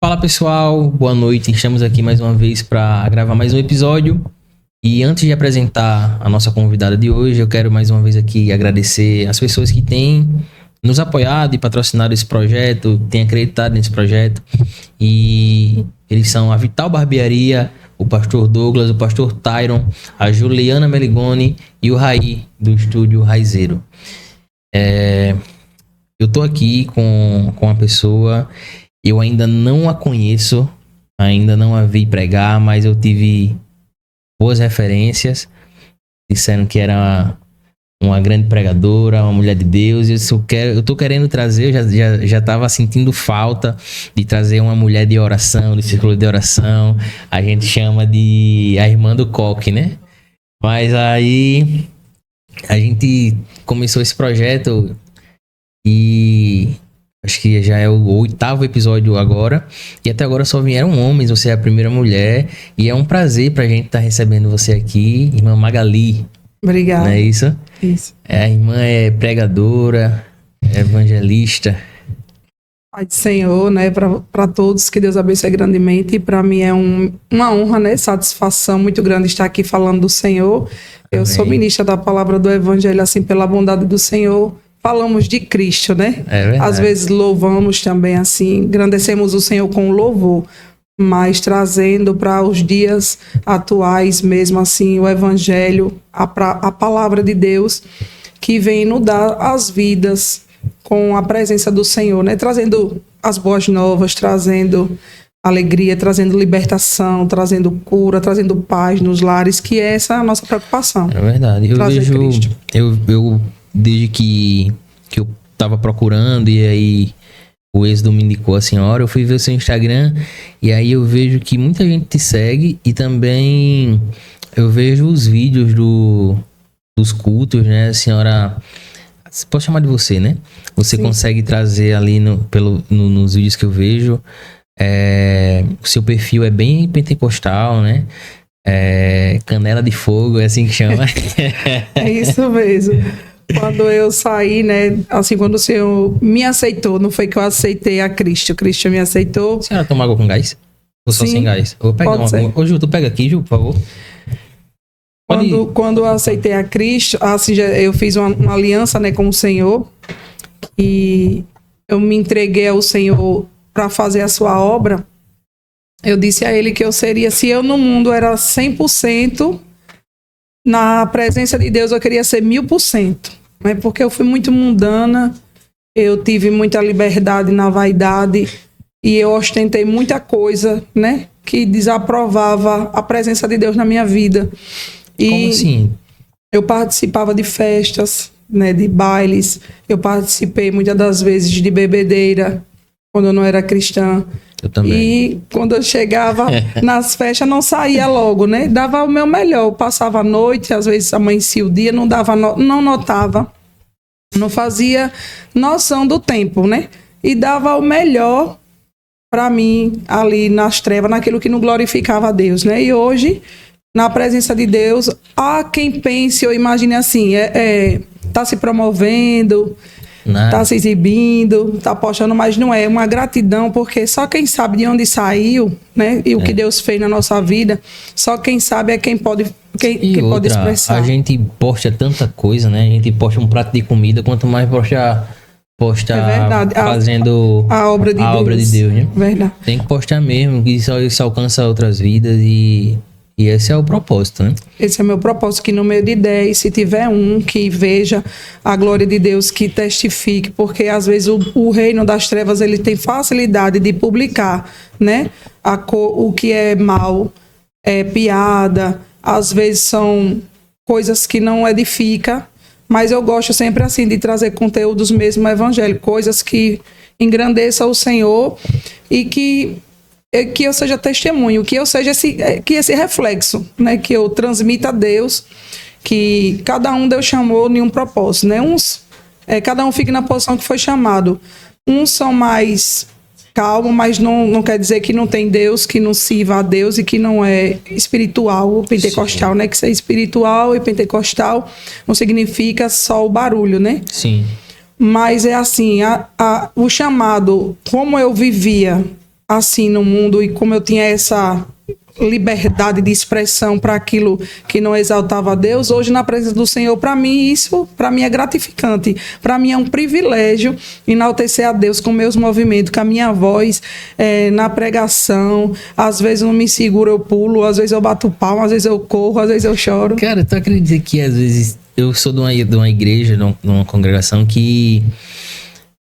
Fala pessoal, boa noite. Estamos aqui mais uma vez para gravar mais um episódio. E antes de apresentar a nossa convidada de hoje, eu quero mais uma vez aqui agradecer as pessoas que têm nos apoiado e patrocinado esse projeto, têm acreditado nesse projeto. E eles são a Vital Barbearia, o Pastor Douglas, o Pastor Tyron, a Juliana Meligoni e o Raí, do Estúdio Raizeiro. Eu tô aqui com uma pessoa, eu ainda não a conheço, ainda não a vi pregar, mas eu tive boas referências. Disseram que era uma grande pregadora, uma mulher de Deus. Eu tô querendo trazer, eu já tava sentindo falta de trazer uma mulher de oração, de círculo de oração. A gente chama de a irmã do coque, né? Mas aí a gente começou esse projeto e acho que já é o 8º episódio agora. E até agora só vieram homens, você é a primeira mulher. E é um prazer pra gente estar recebendo você aqui, irmã Magali. Obrigada. Não é isso? Isso. A irmã é pregadora, é evangelista. Pai do Senhor, né? Para todos, que Deus abençoe grandemente. E para mim é uma honra, né? Satisfação muito grande estar aqui falando do Senhor. Eu Amém. sou ministra da palavra do Evangelho, assim, pela bondade do Senhor. Falamos de Cristo, né? É verdade. Às vezes louvamos também, assim, engrandecemos o Senhor com louvor, mas trazendo para os dias atuais mesmo, assim, o Evangelho, a palavra de Deus, que vem nos dar as vidas com a presença do Senhor, né? Trazendo as boas novas, trazendo alegria, trazendo libertação, trazendo cura, trazendo paz nos lares, que essa é a nossa preocupação. É verdade. Eu Trazer vejo, Cristo. eu desde que eu tava procurando e aí o Êxodo me indicou a senhora, eu fui ver o seu Instagram e aí eu vejo que muita gente te segue e também eu vejo os vídeos dos cultos, né? A senhora, pode chamar de você, né? Você Sim. consegue trazer ali nos vídeos que eu vejo, o seu perfil é bem pentecostal, né? Canela de fogo, é assim que chama. É isso mesmo. Quando eu saí, né? Assim, quando o Senhor me aceitou, não foi que eu aceitei a Cristo. Cristo me aceitou. A senhora toma água com gás? Ou só Sim, sem gás? Eu vou pegar pode ser. Ô, Ju, tu pega aqui, Ju, por favor. Pode ir. Quando eu aceitei a Cristo, assim, eu fiz uma aliança, né, com o Senhor. E eu me entreguei ao Senhor para fazer a sua obra. Eu disse a Ele que eu seria, se eu no mundo era 100%, na presença de Deus eu queria ser 1000%. Né? Porque eu fui muito mundana, eu tive muita liberdade na vaidade e eu ostentei muita coisa, né, que desaprovava a presença de Deus na minha vida. E Como assim? eu participava de festas, né, de bailes. Eu participei muitas das vezes de bebedeira, quando eu não era cristã. Eu também. E quando eu chegava nas festas, não saía logo, né? Dava o meu melhor. Eu passava a noite, às vezes amanhecia o dia, não notava. Não fazia noção do tempo, né? E dava o melhor para mim ali nas trevas, naquilo que não glorificava a Deus, né? E hoje, na presença de Deus, há quem pense ou imagine assim, tá se promovendo, tá se exibindo, tá postando, mas não é uma gratidão, porque só quem sabe de onde saiu, né? E o que Deus fez na nossa vida, só quem sabe é quem pode, quem pode expressar. A gente posta tanta coisa, né? A gente posta um prato de comida, quanto mais posta É verdade. fazendo a obra de Deus, né? Verdade. Tem que postar mesmo, que isso alcança outras vidas e esse é o propósito, né? Esse é o meu propósito, que no meio de 10, se tiver um que veja a glória de Deus, que testifique, porque às vezes o reino das trevas, ele tem facilidade de publicar, né? O que é mal, piada, às vezes são coisas que não edificam, mas eu gosto sempre assim de trazer conteúdos mesmo evangélicos, coisas que engrandeçam o Senhor e que eu seja testemunho, que eu seja esse reflexo, né? Que eu transmita a Deus, que cada um Deus chamou em um propósito, né? Cada um fica na posição que foi chamado. Uns são mais calmos, mas não quer dizer que não tem Deus, que não sirva a Deus e que não é espiritual ou pentecostal, Sim. né? Que ser espiritual e pentecostal não significa só o barulho, né? Sim. Mas é assim, o chamado, como eu vivia assim no mundo e como eu tinha essa liberdade de expressão para aquilo que não exaltava a Deus, hoje na presença do Senhor, para mim isso, para mim é gratificante, para mim é um privilégio enaltecer a Deus com meus movimentos, com a minha voz na pregação. Às vezes eu não me seguro, eu pulo, às vezes eu bato palma, às vezes eu corro, às vezes eu choro. Cara, tu acredita que às vezes eu sou de uma igreja, de uma congregação que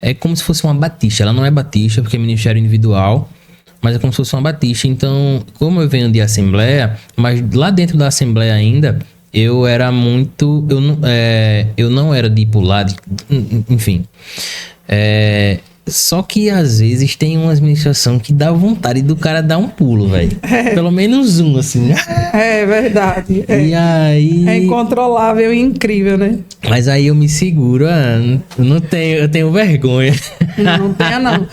é como se fosse uma batista. Ela não é batista porque é ministério individual, mas é como se fosse uma batista. Então, como eu venho de assembleia, mas lá dentro da assembleia ainda, eu era muito... Eu não era de pular, enfim. Só que às vezes tem uma administração que dá vontade do cara dar um pulo, velho. Pelo menos um, assim. É verdade. E aí... É incontrolável e incrível, né? Mas aí eu me seguro, eu tenho vergonha. Não tenha, não.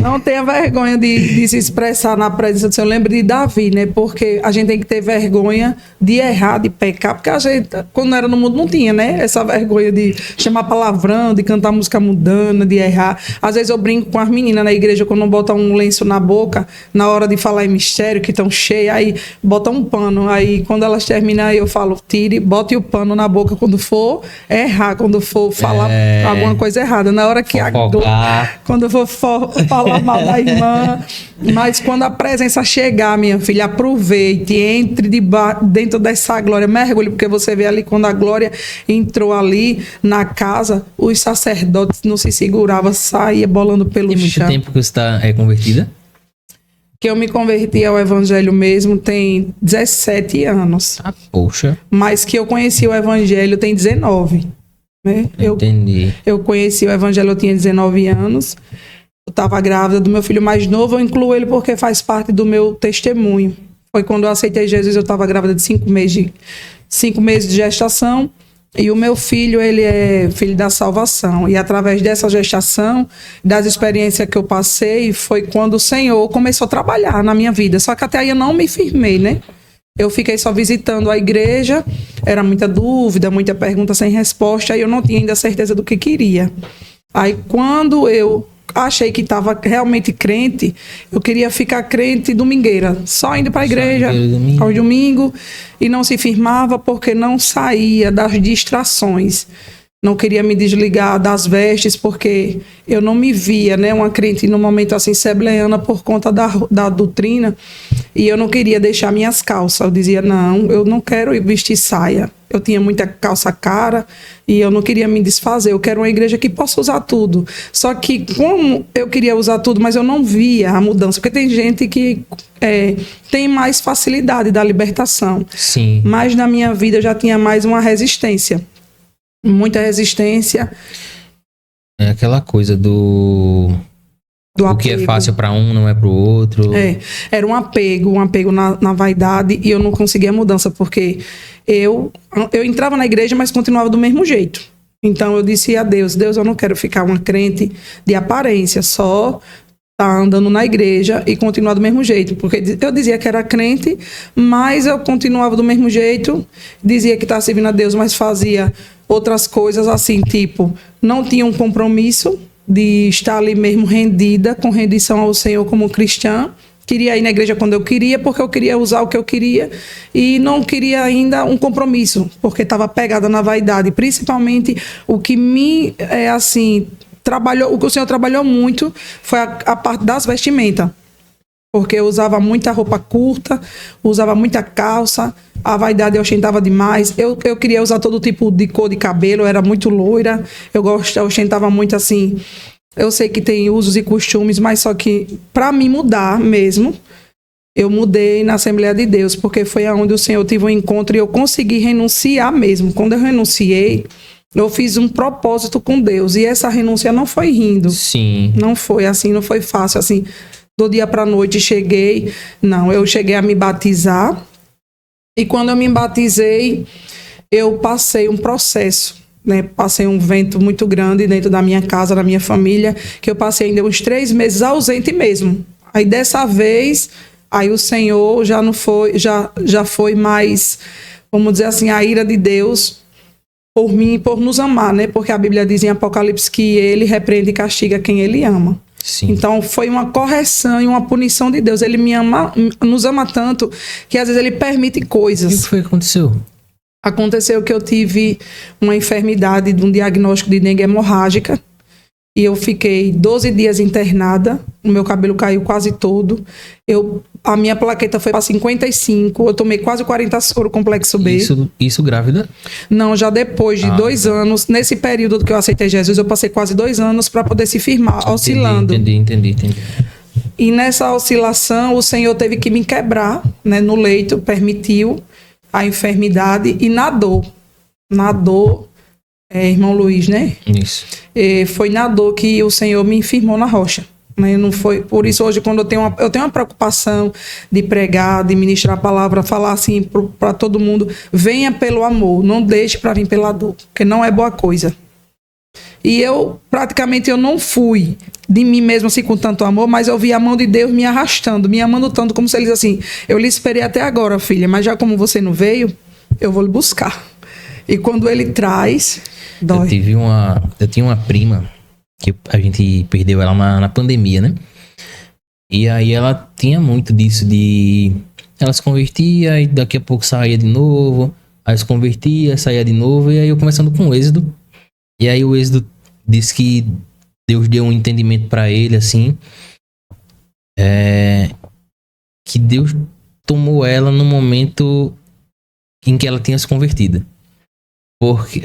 Não tenha vergonha de se expressar na presença do Senhor. Eu lembro de Davi, né? Porque a gente tem que ter vergonha de errar, de pecar. Porque a gente, quando era no mundo, não tinha, né? Essa vergonha de chamar palavrão, de cantar música mundana, de errar. Às vezes eu brinco com as meninas na igreja, quando botam um lenço na boca, na hora de falar em mistério, que estão cheias, aí botam um pano. Aí quando elas terminam, aí eu falo, tire, bote o pano na boca quando for errar, quando for falar alguma coisa errada. Na hora que quando eu for falar mal da irmã. Mas quando a presença chegar, minha filha, aproveite, entre dentro dessa glória, mergulhe, porque você vê ali quando a glória entrou ali na casa, os sacerdotes não se seguravam, saía bolando pelo chão. Tem muito tempo que você está convertida? Que eu me converti ao evangelho mesmo tem 17 anos. Ah, poxa. Mas que eu conheci o evangelho tem 19. Né? Entendi. Eu conheci o evangelho, eu tinha 19 anos. Eu estava grávida do meu filho mais novo, eu incluo ele porque faz parte do meu testemunho. Foi quando eu aceitei Jesus, eu estava grávida de 5 meses de gestação. E o meu filho, ele é filho da salvação. E através dessa gestação, das experiências que eu passei, foi quando o Senhor começou a trabalhar na minha vida. Só que até aí eu não me firmei, né? Eu fiquei só visitando a igreja, era muita dúvida, muita pergunta sem resposta, e eu não tinha ainda certeza do que queria. Aí quando eu achei que estava realmente crente, eu queria ficar crente domingueira, só indo para a igreja aos domingos, e não se firmava porque não saía das distrações. Não queria me desligar das vestes, porque eu não me via, né, uma crente no momento assim, assembleiana, por conta da doutrina, e eu não queria deixar minhas calças. Eu dizia, não, eu não quero vestir saia. Eu tinha muita calça cara e eu não queria me desfazer. Eu quero uma igreja que possa usar tudo. Só que como eu queria usar tudo, mas eu não via a mudança, porque tem gente que tem mais facilidade da libertação. Sim. Mas na minha vida eu já tinha mais uma resistência. Muita resistência. É aquela coisa do o que é fácil para um não é para o outro. Era um apego na vaidade, e eu não conseguia mudança, porque eu entrava na igreja, mas continuava do mesmo jeito. Então eu disse a Deus, eu não quero ficar uma crente de aparência, só tá andando na igreja e continuar do mesmo jeito, porque eu dizia que era crente, mas eu continuava do mesmo jeito, dizia que estava servindo a Deus, mas fazia outras coisas assim, tipo, não tinha um compromisso de estar ali mesmo rendida, com rendição ao Senhor como cristã. Queria ir na igreja quando eu queria, porque eu queria usar o que eu queria, e não queria ainda um compromisso, porque estava pegada na vaidade. Principalmente o que me, trabalhou, o que o Senhor trabalhou muito foi a parte das vestimentas. Porque eu usava muita roupa curta, usava muita calça, a vaidade eu ostentava demais. Eu queria usar todo tipo de cor de cabelo, eu era muito loira, eu ostentava muito assim. Eu sei que tem usos e costumes, mas só que para mim mudar mesmo, eu mudei na Assembleia de Deus, porque foi onde o Senhor teve um encontro e eu consegui renunciar mesmo. Quando eu renunciei, eu fiz um propósito com Deus, e essa renúncia não foi rindo. Sim. Não foi assim, não foi fácil assim. Do dia para a noite cheguei. Não, eu cheguei a me batizar. E quando eu me batizei, eu passei um processo, né? Passei um vento muito grande dentro da minha casa, da minha família, que eu passei ainda uns 3 meses ausente mesmo. Aí dessa vez, aí o Senhor já não foi, já foi mais, vamos dizer assim, a ira de Deus por mim e por nos amar, né? Porque a Bíblia diz em Apocalipse que ele repreende e castiga quem ele ama. Sim. Então foi uma correção e uma punição de Deus. Ele nos ama tanto que às vezes ele permite E o coisas. que foi que aconteceu? Aconteceu que eu tive uma enfermidade de um diagnóstico de dengue hemorrágica. E eu fiquei 12 dias internada, o meu cabelo caiu quase todo. A minha plaqueta foi para 55, eu tomei quase 40 soro complexo B. Isso grávida? Não, já depois de 2 anos, nesse período que eu aceitei Jesus, eu passei quase 2 anos para poder se firmar, oscilando. Entendi. E nessa oscilação, o Senhor teve que me quebrar, né, no leito, permitiu a enfermidade e na dor. Na dor, irmão Luiz, né? Isso. Foi na dor que o Senhor me firmou na rocha. Né? Não foi por isso hoje quando eu tenho uma preocupação de pregar, de ministrar a palavra, falar assim para todo mundo, venha pelo amor, não deixe para vir pela dor, porque não é boa coisa. E praticamente eu não fui de mim mesmo assim com tanto amor, mas eu vi a mão de Deus me arrastando, me amando tanto, como se ele diz assim, eu lhe esperei até agora, filha, mas já como você não veio, eu vou lhe buscar. E quando ele traz, dói. Eu tinha uma prima que a gente perdeu ela na pandemia, né? E aí ela tinha muito disso de... Ela se convertia e daqui a pouco saía de novo. Aí se convertia, saía de novo. E aí eu conversando com o Êxodo. E aí o Êxodo disse que Deus deu um entendimento pra ele, assim. Que Deus tomou ela no momento em que ela tinha se convertido. Porque,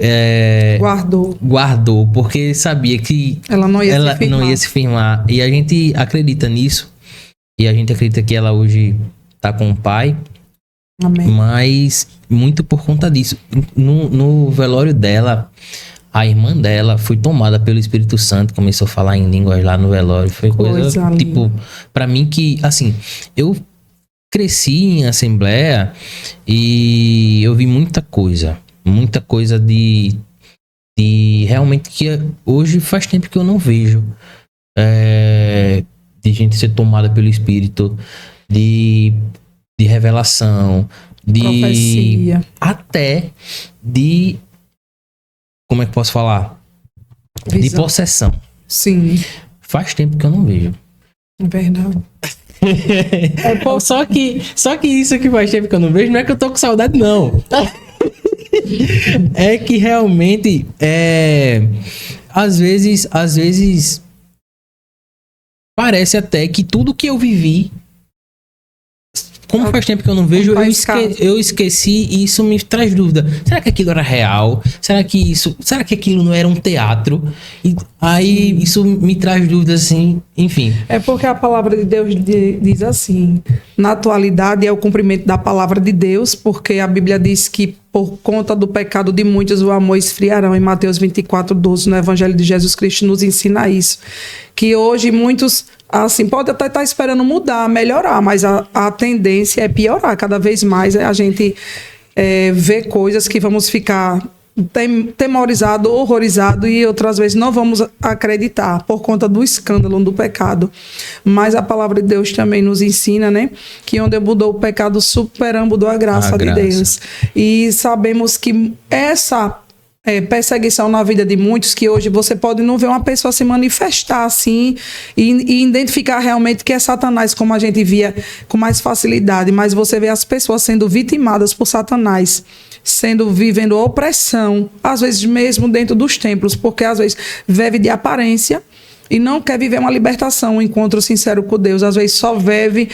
guardou, porque sabia que ela não ia se firmar. E a gente acredita nisso. E a gente acredita que ela hoje tá com o pai. Amém. Mas muito por conta disso. No velório dela, a irmã dela foi tomada pelo Espírito Santo. Começou a falar em línguas lá no velório. Foi coisa tipo, pra mim que, assim, eu cresci em assembleia e eu vi muita coisa de realmente que hoje faz tempo que eu não vejo, de gente ser tomada pelo Espírito, de revelação, de profecia, até de, como é que posso falar? Visão. De possessão. Sim. Faz tempo que eu não vejo. É verdade. Só que isso que faz tempo que eu não vejo não é que eu tô com saudade, não. É que realmente às vezes parece até que tudo que eu vivi, como faz tempo que eu não vejo, eu esqueci e isso me traz dúvida. Será que aquilo era real? Será que aquilo não era um teatro? E aí isso me traz dúvidas, assim, enfim. É porque a palavra de Deus diz assim, na atualidade é o cumprimento da palavra de Deus, porque a Bíblia diz que por conta do pecado de muitos o amor esfriarão, em Mateus 24:12, no Evangelho de Jesus Cristo nos ensina isso. Que hoje muitos, assim, pode até estar esperando mudar, melhorar, mas a tendência é piorar. Cada vez mais a gente vê coisas que vamos ficar temorizado, horrorizado e outras vezes não vamos acreditar por conta do escândalo, do pecado. Mas a palavra de Deus também nos ensina, né? Que onde abundou o pecado, superabundou a graça de Deus. E sabemos que essa perseguição na vida de muitos, que hoje você pode não ver uma pessoa se manifestar assim e identificar realmente que é Satanás, como a gente via com mais facilidade, mas você vê as pessoas sendo vitimadas por Satanás, vivendo opressão, às vezes mesmo dentro dos templos, porque às vezes vive de aparência e não quer viver uma libertação, um encontro sincero com Deus. Às vezes só vive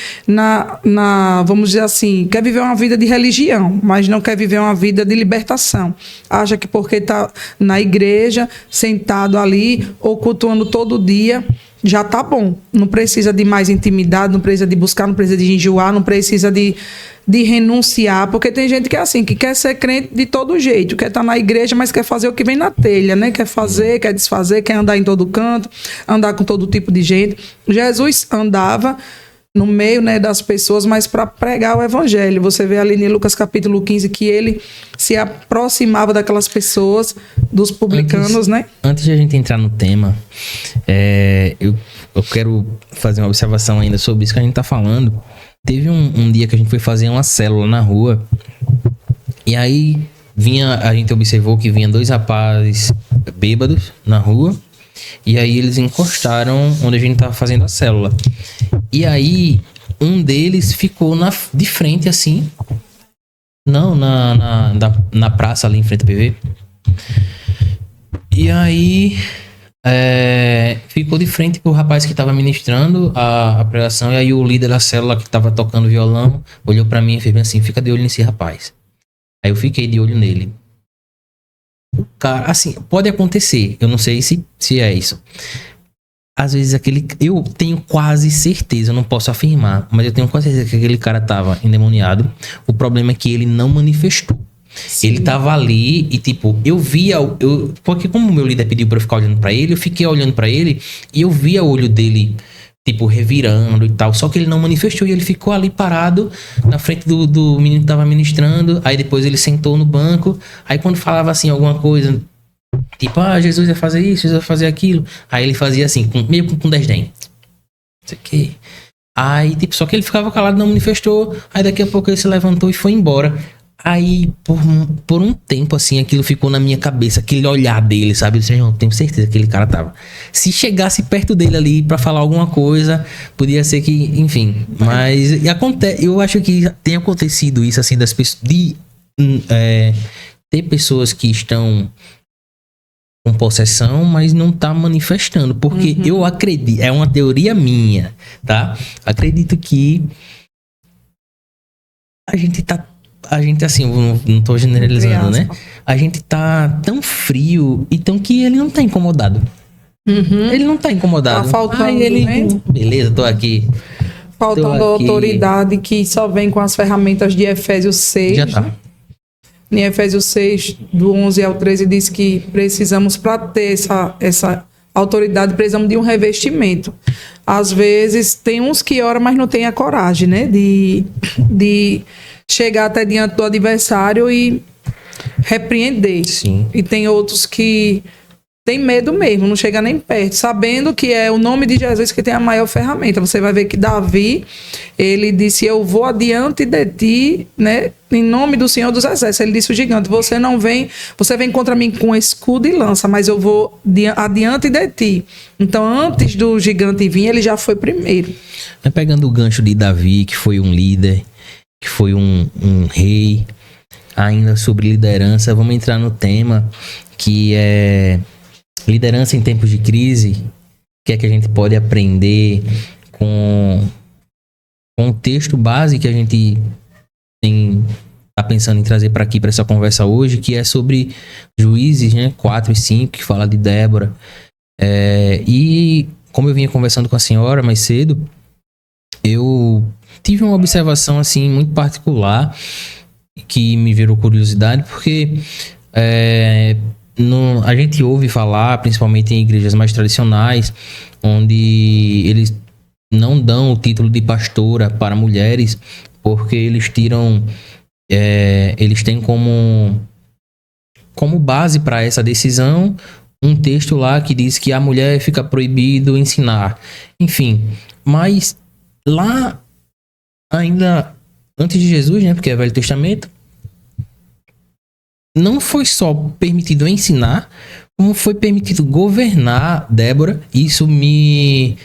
vamos dizer assim, quer viver uma vida de religião, mas não quer viver uma vida de libertação. Acha que porque está na igreja, sentado ali, ou cultuando todo dia, já tá bom. Não precisa de mais intimidade, não precisa de buscar, não precisa de enjoar, não precisa de renunciar, porque tem gente que é assim, que quer ser crente de todo jeito, quer estar na igreja, mas quer fazer o que vem na telha, né? Quer fazer, quer desfazer, quer andar em todo canto, andar com todo tipo de gente. Jesus andava no meio, né, das pessoas, mas para pregar o evangelho. Você vê ali em Lucas capítulo 15 que ele se aproximava daquelas pessoas, dos publicanos, né? Antes de a gente entrar no tema, eu quero fazer uma observação ainda sobre isso que a gente tá falando. Teve um dia que a gente foi fazer uma célula na rua, e aí a gente observou que vinha 2 rapazes bêbados na rua, E aí eles encostaram onde a gente tava fazendo a célula. E aí um deles ficou de frente assim. Não, na praça ali em frente ao PV. E aí ficou de frente pro rapaz que tava ministrando a pregação. E aí o líder da célula que tava tocando violão olhou pra mim e fez bem assim: fica de olho nesse rapaz. Aí eu fiquei de olho nele. O cara, assim, pode acontecer, eu não sei se é isso. Às vezes eu tenho quase certeza, eu não posso afirmar, mas eu tenho quase certeza que aquele cara tava endemoniado. O problema é que ele não manifestou. Sim. Ele tava ali e tipo, eu via, porque como o meu líder pediu pra eu ficar olhando pra ele, eu fiquei olhando pra ele e eu via o olho dele, tipo, revirando e tal. Só que ele não manifestou e ele ficou ali parado na frente do menino que tava ministrando. Aí depois ele sentou no banco. Aí quando falava assim alguma coisa, tipo, Jesus ia fazer isso, Jesus ia fazer aquilo. Aí ele fazia assim, meio com desdém. Não sei o quê. Aí, tipo, só que ele ficava calado, não manifestou. Aí daqui a pouco ele se levantou e foi embora. Aí, por um tempo, assim, aquilo ficou na minha cabeça, aquele olhar dele, sabe? Eu disse, não, tenho certeza que aquele cara tava. Se chegasse perto dele ali pra falar alguma coisa, podia ser que, enfim. Mas eu acho que tem acontecido isso, assim, das pessoas. Ter pessoas que estão com possessão, mas não tá manifestando. Porque eu acredito, é uma teoria minha, tá? Acredito que a gente, assim, não tô generalizando, né? A gente tá tão frio e tão que ele não tá incomodado. Ele não tá incomodado. Tá faltando, né? Beleza, tô aqui. Faltando autoridade que só vem com as ferramentas de Efésios 6. Já tá. Né? Em Efésios 6, do 11 ao 13, diz que precisamos, para ter essa autoridade, precisamos de um revestimento. Às vezes, tem uns que oram, mas não tem a coragem, né? De chegar até diante do adversário e repreender. Sim. E tem outros que têm medo mesmo, não chega nem perto, sabendo que é o nome de Jesus que tem a maior ferramenta. Você vai ver que Davi, ele disse, eu vou adiante de ti, né? Em nome do Senhor dos Exércitos. Ele disse o gigante, você vem contra mim com escudo e lança, mas eu vou adiante de ti. Então, antes do gigante vir, ele já foi primeiro. Pegando o gancho de Davi, que foi um líder, que foi um rei, ainda sobre liderança, vamos entrar no tema que é liderança em tempos de crise. O que é que a gente pode aprender com o texto base que a gente tá pensando em trazer para aqui, para essa conversa hoje, que é sobre Juízes, né, 4 e 5, que fala de Débora. E como eu vinha conversando com a senhora mais cedo, eu tive uma observação assim muito particular que me gerou curiosidade, porque a gente ouve falar, principalmente em igrejas mais tradicionais, onde eles não dão o título de pastora para mulheres, porque eles tiram, eles têm como base para essa decisão um texto lá que diz que a mulher fica proibido ensinar. Enfim, mas lá ainda antes de Jesus, né, porque é Velho Testamento, não foi só permitido ensinar, como foi permitido governar Débora. Isso me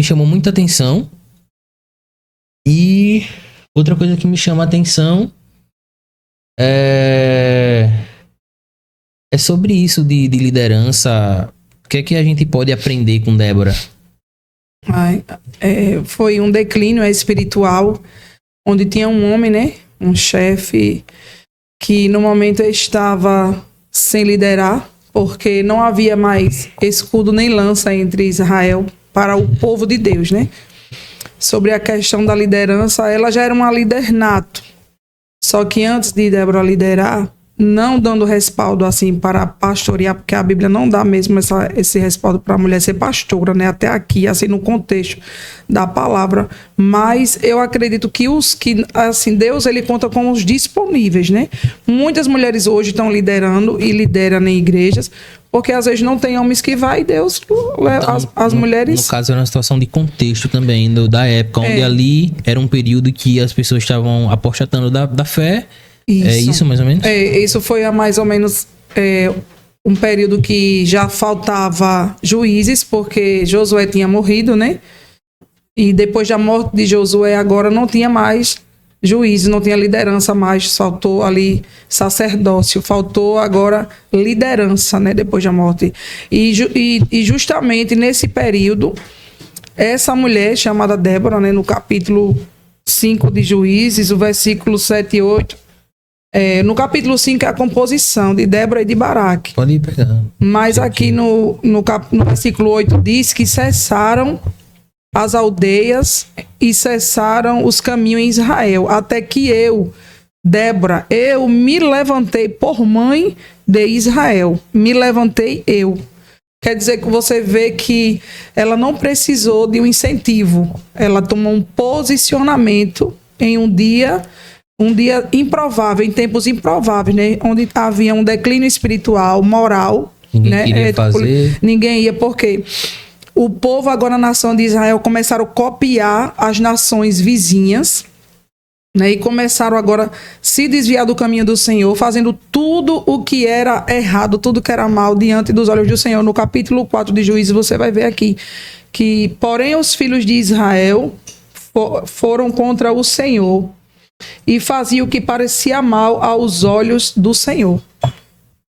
chamou muita atenção. E outra coisa que me chama a atenção é sobre isso de liderança. O que é que a gente pode aprender com Débora? Foi um declínio espiritual, onde tinha um homem, né, um chefe, que no momento estava sem liderar, porque não havia mais escudo nem lança entre Israel para o povo de Deus, né? Sobre a questão da liderança, ela já era uma líder nato. Só que antes de Débora liderar, não dando respaldo assim para pastorear, porque a Bíblia não dá mesmo esse respaldo para a mulher ser pastora, né? Até aqui, assim, no contexto da palavra. Mas eu acredito que assim, Deus, ele conta com os disponíveis, né? Muitas mulheres hoje estão liderando e lideram em igrejas, porque às vezes não tem homens que vai e Deus leva as mulheres. No caso, era uma situação de contexto também, da época, onde ali era um período que as pessoas estavam apostatando da fé. Isso. É isso, mais ou menos? Isso foi há mais ou menos um período que já faltava juízes, porque Josué tinha morrido, né? E depois da morte de Josué, agora não tinha mais juízes, não tinha liderança mais, faltou ali sacerdócio, faltou agora liderança, né? Depois da morte. E justamente nesse período, essa mulher chamada Débora, né? No capítulo 5 de Juízes, o versículo 7 e 8, no capítulo 5 é a composição de Débora e de Baraque. Pode ir pegando. Mas aqui no versículo 8 diz que cessaram as aldeias e cessaram os caminhos em Israel, até que eu, Débora, eu me levantei por mãe de Israel. Me levantei eu. Quer dizer que você vê que ela não precisou de um incentivo. Ela tomou um posicionamento em um dia improvável, em tempos improváveis, né? Onde havia um declínio espiritual, moral. Ninguém né? queria fazer. Ninguém ia, porque o povo, agora a nação de Israel, começaram a copiar as nações vizinhas, né? E começaram agora a se desviar do caminho do Senhor, fazendo tudo o que era errado, tudo que era mal diante dos olhos do Senhor. No capítulo 4 de Juízes, você vai ver aqui que, porém, os filhos de Israel foram contra o Senhor e faziam o que parecia mal aos olhos do Senhor.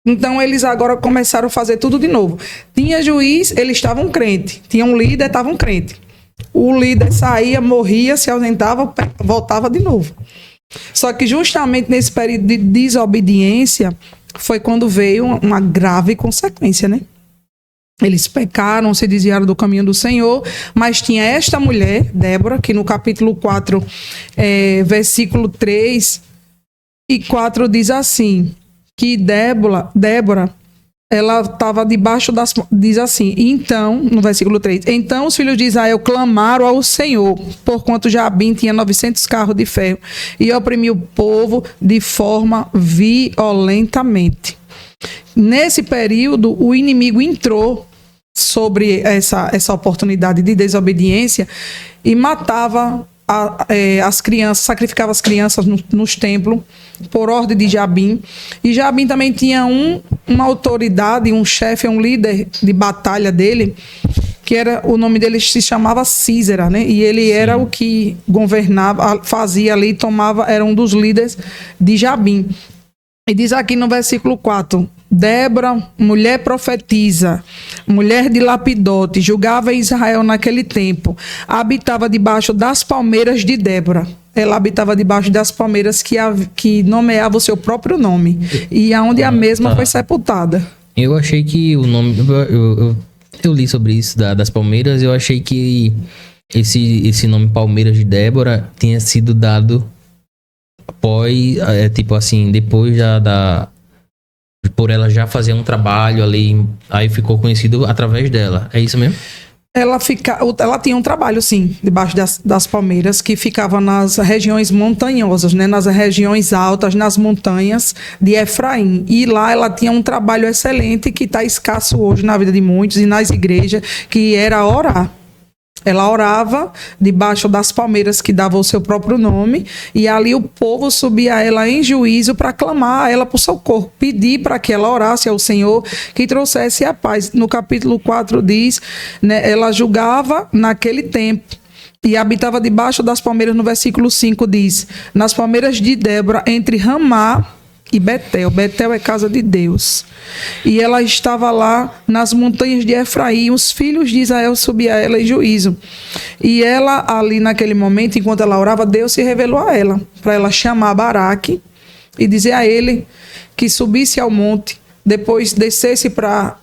Então, eles agora começaram a fazer tudo de novo. Tinha juiz, eles estavam crentes. Tinha um líder, estavam crentes. O líder saía, morria, se ausentava, voltava de novo. Só que justamente nesse período de desobediência foi quando veio uma grave consequência, né? Eles pecaram, se desviaram do caminho do Senhor, mas tinha esta mulher, Débora, que no capítulo 4, versículo 3 e 4 diz assim, que Débora, ela estava debaixo das... Diz assim, então, no versículo 3, então os filhos de Israel clamaram ao Senhor, porquanto Jabim tinha 900 carros de ferro, e oprimiu o povo de forma violentamente. Nesse período, o inimigo entrou sobre essa oportunidade de desobediência e matava as crianças, sacrificava as crianças nos templos por ordem de Jabim. E Jabim também tinha uma autoridade, um chefe, um líder de batalha dele, que era, o nome dele se chamava Císera, né? E ele era o que governava, fazia ali, era um dos líderes de Jabim. E diz aqui no versículo 4, Débora, mulher profetisa, mulher de Lapidote, julgava Israel naquele tempo, habitava debaixo das palmeiras de Débora. Ela habitava debaixo das palmeiras que nomeava o seu próprio nome, e aonde a mesma foi sepultada. Eu achei que o nome... Eu li sobre isso das palmeiras, eu achei que esse nome Palmeiras de Débora tinha sido dado após, tipo assim, depois por ela já fazer um trabalho ali, aí ficou conhecido através dela. É isso mesmo? Ela tinha um trabalho, sim, debaixo das palmeiras, que ficava nas regiões montanhosas, né? Nas regiões altas, nas montanhas de Efraim. E lá ela tinha um trabalho excelente que está escasso hoje na vida de muitos e nas igrejas, que era orar. Ela orava debaixo das palmeiras que davam o seu próprio nome, e ali o povo subia a ela em juízo para clamar a ela por socorro, pedir para que ela orasse ao Senhor que trouxesse a paz. No capítulo 4 diz, né, ela julgava naquele tempo e habitava debaixo das palmeiras. No versículo 5 diz, nas palmeiras de Débora, entre Ramá e Betel. Betel é casa de Deus. E ela estava lá nas montanhas de Efraim. Os filhos de Israel subiam a ela em juízo. E ela, ali naquele momento, enquanto ela orava, Deus se revelou a ela, para ela chamar Baraque e dizer a ele que subisse ao monte, depois descesse para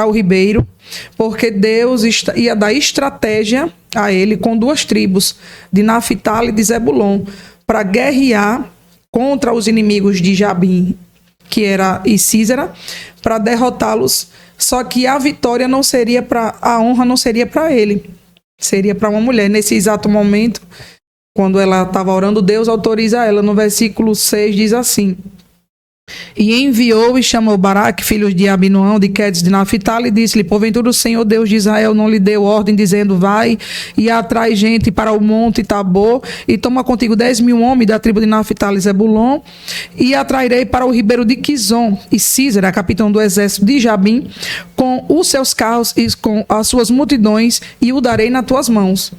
o ribeiro, porque Deus ia dar estratégia a ele com 2 tribos, de Naphtali e de Zebulon, para guerrear contra os inimigos de Jabim, que era e Císera, para derrotá-los. Só que a vitória não seria a honra não seria para ele, seria para uma mulher. Nesse exato momento, quando ela estava orando, Deus autoriza ela. No versículo 6 diz assim, E enviou e chamou Baraque, filho de Abinoão, de Quedes de Naphtali, e disse-lhe: porventura o Senhor Deus de Israel não lhe deu ordem, dizendo: vai e atrai gente para o monte Tabor, e toma contigo 10.000 homens da tribo de Naphtali e Zebulon, e atrairei para o ribeiro de Quizon, e Císera, capitão do exército de Jabim, com os seus carros e com as suas multidões, e o darei nas tuas mãos.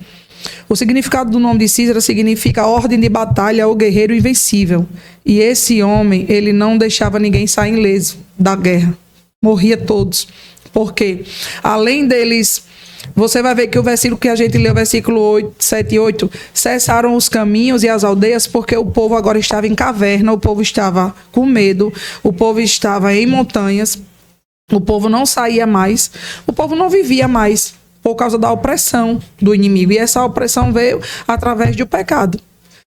O significado do nome de Císera significa ordem de batalha ou guerreiro invencível. E esse homem, ele não deixava ninguém sair ileso da guerra. Morria todos. Por quê? Além deles, você vai ver que o versículo que a gente leu, versículo 8, 7 e 8, cessaram os caminhos e as aldeias porque o povo agora estava em caverna, o povo estava com medo, o povo estava em montanhas, o povo não saía mais, o povo não vivia mais, por causa da opressão do inimigo. E essa opressão veio através do pecado.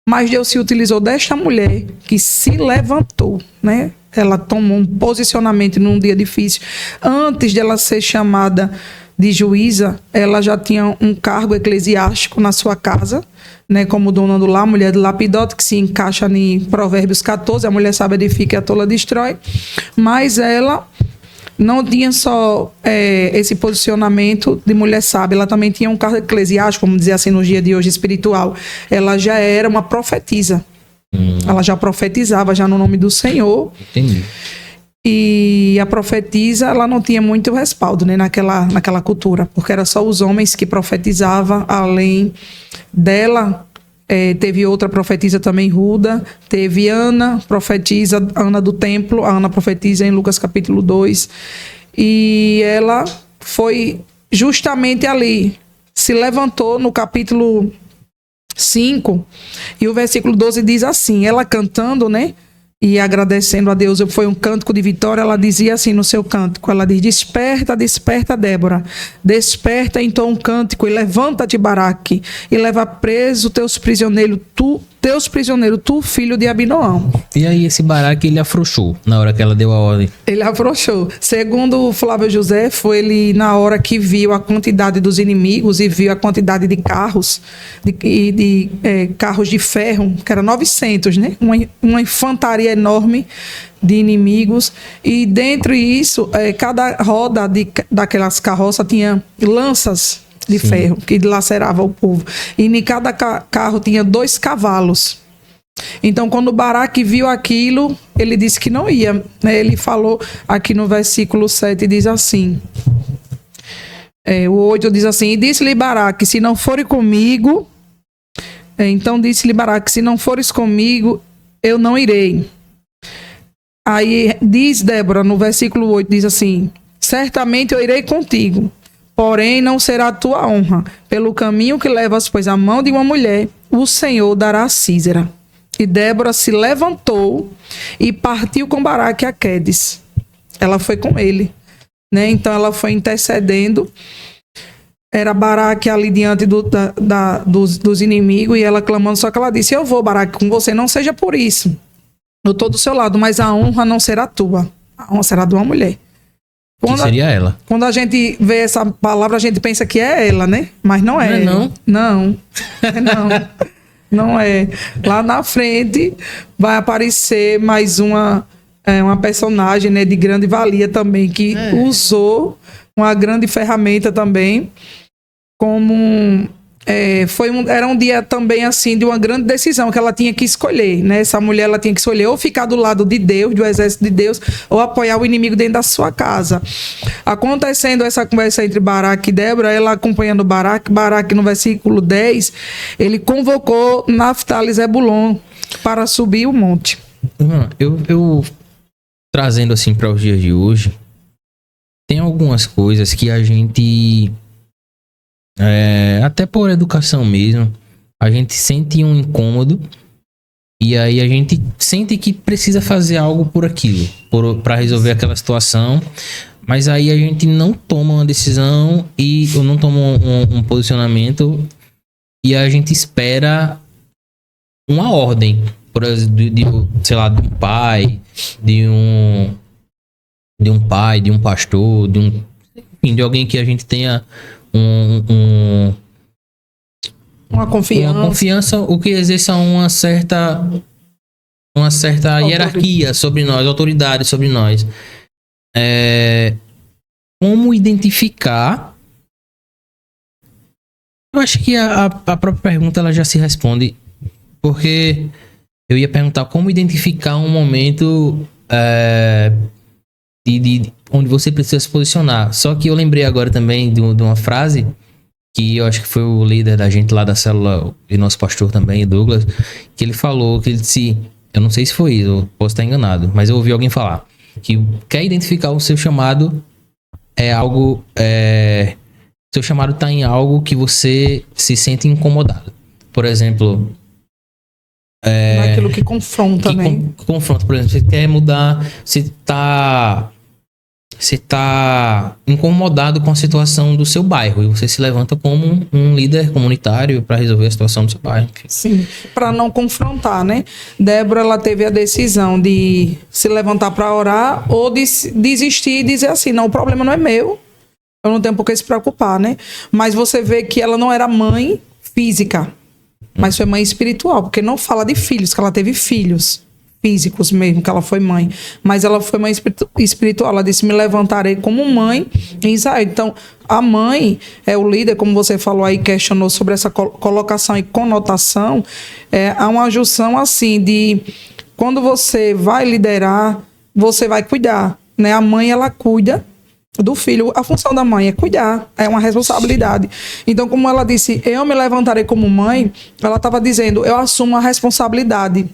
Mas Deus se utilizou desta mulher que se levantou, né? Ela tomou um posicionamento num dia difícil. Antes dela ser chamada de juíza, ela já tinha um cargo eclesiástico na sua casa, né? Como dona do lar, mulher de Lapidote, que se encaixa em Provérbios 14, a mulher sábia edifica e a tola destrói. Mas ela não tinha só esse posicionamento de mulher sábia, ela também tinha um cargo eclesiástico, vamos dizer assim, no dia de hoje, espiritual. Ela já era uma profetisa. Ela já profetizava já no nome do Senhor. Entendi. E a profetisa, ela não tinha muito respaldo, né, naquela cultura, porque era só os homens que profetizavam. Além dela, teve outra profetisa também, Ruda. Teve Ana, profetisa, Ana do templo. A Ana profetiza em Lucas capítulo 2. E ela foi justamente ali, se levantou no capítulo 5. E o versículo 12 diz assim, ela cantando, né? E agradecendo a Deus, foi um cântico de vitória. Ela dizia assim no seu cântico, ela diz: desperta, desperta, Débora, desperta então um cântico, e levanta-te, Baraque, e leva preso teus prisioneiros, tu, filho de Abinoão. E aí esse Baraque, ele afrouxou na hora que ela deu a ordem? Ele afrouxou. Segundo Flávio José, foi ele na hora que viu a quantidade dos inimigos e viu a quantidade de carros, carros de ferro, que era 900, né? Uma infantaria enorme de inimigos. E dentro disso, cada roda daquelas carroças tinha lanças de Sim. ferro que dilaceravam o povo. E em cada carro tinha 2 cavalos. Então, quando o Baraque viu aquilo, ele disse que não ia, né? Ele falou aqui no versículo 7, diz assim, o 8 diz assim: e disse-lhe Baraque, se não fores comigo, então disse-lhe Baraque, se não fores comigo, eu não irei. Aí diz Débora, no versículo 8, diz assim: certamente eu irei contigo, porém não será a tua honra. Pelo caminho que levas, pois a mão de uma mulher, o Senhor dará a Císera. E Débora se levantou e partiu com Baraque a Quedes. Ela foi com ele, né? Então ela foi intercedendo. Era Baraque ali diante dos inimigos, e ela clamando. Só que ela disse: eu vou, Baraque, com você, não seja por isso. Eu estou do seu lado, mas a honra não será tua. A honra será de uma mulher. Que seria ela? Quando a gente vê essa palavra, a gente pensa que é ela, né? Mas não é. Não? Não. Não é. Lá na frente vai aparecer mais uma personagem, né, de grande valia também, que usou uma grande ferramenta também, como era um dia também assim de uma grande decisão que ela tinha que escolher, né? Essa mulher, ela tinha que escolher ou ficar do lado de Deus, do exército de Deus, ou apoiar o inimigo dentro da sua casa. Acontecendo essa conversa entre Baraque e Débora, ela acompanhando Baraque no versículo 10, ele convocou Naphtali e Zebulon para subir o monte. Eu trazendo assim para os dias de hoje, tem algumas coisas que a gente, até por educação mesmo, a gente sente um incômodo, e aí a gente sente que precisa fazer algo por aquilo, para resolver aquela situação, mas aí a gente não toma uma decisão ou não toma um posicionamento, e a gente espera uma ordem, por exemplo, sei lá, de um pai, de um pai, de um pastor, de alguém que a gente tenha uma confiança, ou que exerça uma certa uma certa hierarquia sobre nós, autoridade sobre nós. Como identificar? Eu acho que a própria pergunta ela já se responde, porque eu ia perguntar como identificar um momento onde você precisa se posicionar. Só que eu lembrei agora também de uma frase que eu acho que foi o líder da gente lá da célula e nosso pastor também, Douglas, que ele falou, que ele disse, eu não sei se foi isso, eu posso estar enganado, mas eu ouvi alguém falar, que quer identificar o seu chamado é algo... seu chamado está em algo que você se sente incomodado. Por exemplo... Naquilo que confronta, né? Confronta, por exemplo, você quer mudar, você tá incomodado com a situação do seu bairro e você se levanta como um líder comunitário para resolver a situação do seu bairro. Sim, para não confrontar, né? Débora, ela teve a decisão de se levantar para orar ou de desistir e dizer assim, não, o problema não é meu, eu não tenho por que se preocupar, né? Mas você vê que ela não era mãe física, mas foi mãe espiritual, porque não fala de filhos, que ela teve filhos físicos mesmo, que ela foi mãe, mas ela foi mãe espiritual. Ela disse, me levantarei como mãe em Israel. Então, a mãe é o líder, como você falou aí, questionou sobre essa colocação e conotação, há uma junção assim de, quando você vai liderar, você vai cuidar, né? A mãe, ela cuida do filho, a função da mãe é cuidar, é uma responsabilidade. Então, como ela disse, eu me levantarei como mãe, ela estava dizendo, eu assumo a responsabilidade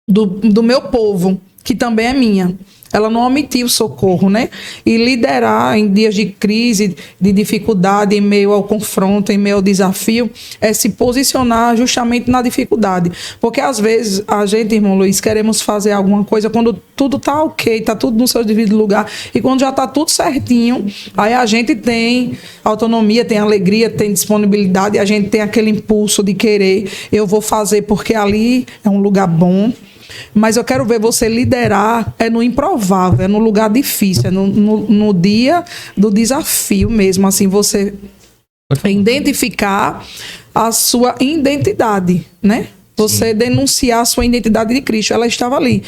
do meu povo, que também é minha. Ela não omitiu o socorro, né? E liderar em dias de crise, de dificuldade, em meio ao confronto, em meio ao desafio, é se posicionar justamente na dificuldade. Porque às vezes a gente, irmão Luiz, queremos fazer alguma coisa quando tudo tá ok, tá tudo no seu devido lugar, e quando já tá tudo certinho, aí a gente tem autonomia, tem alegria, tem disponibilidade, e a gente tem aquele impulso de querer, eu vou fazer porque ali é um lugar bom. Mas eu quero ver você liderar no improvável, no lugar difícil, no dia do desafio mesmo, assim, você identificar a sua identidade, né? Você denunciar a sua identidade de Cristo. Ela estava ali.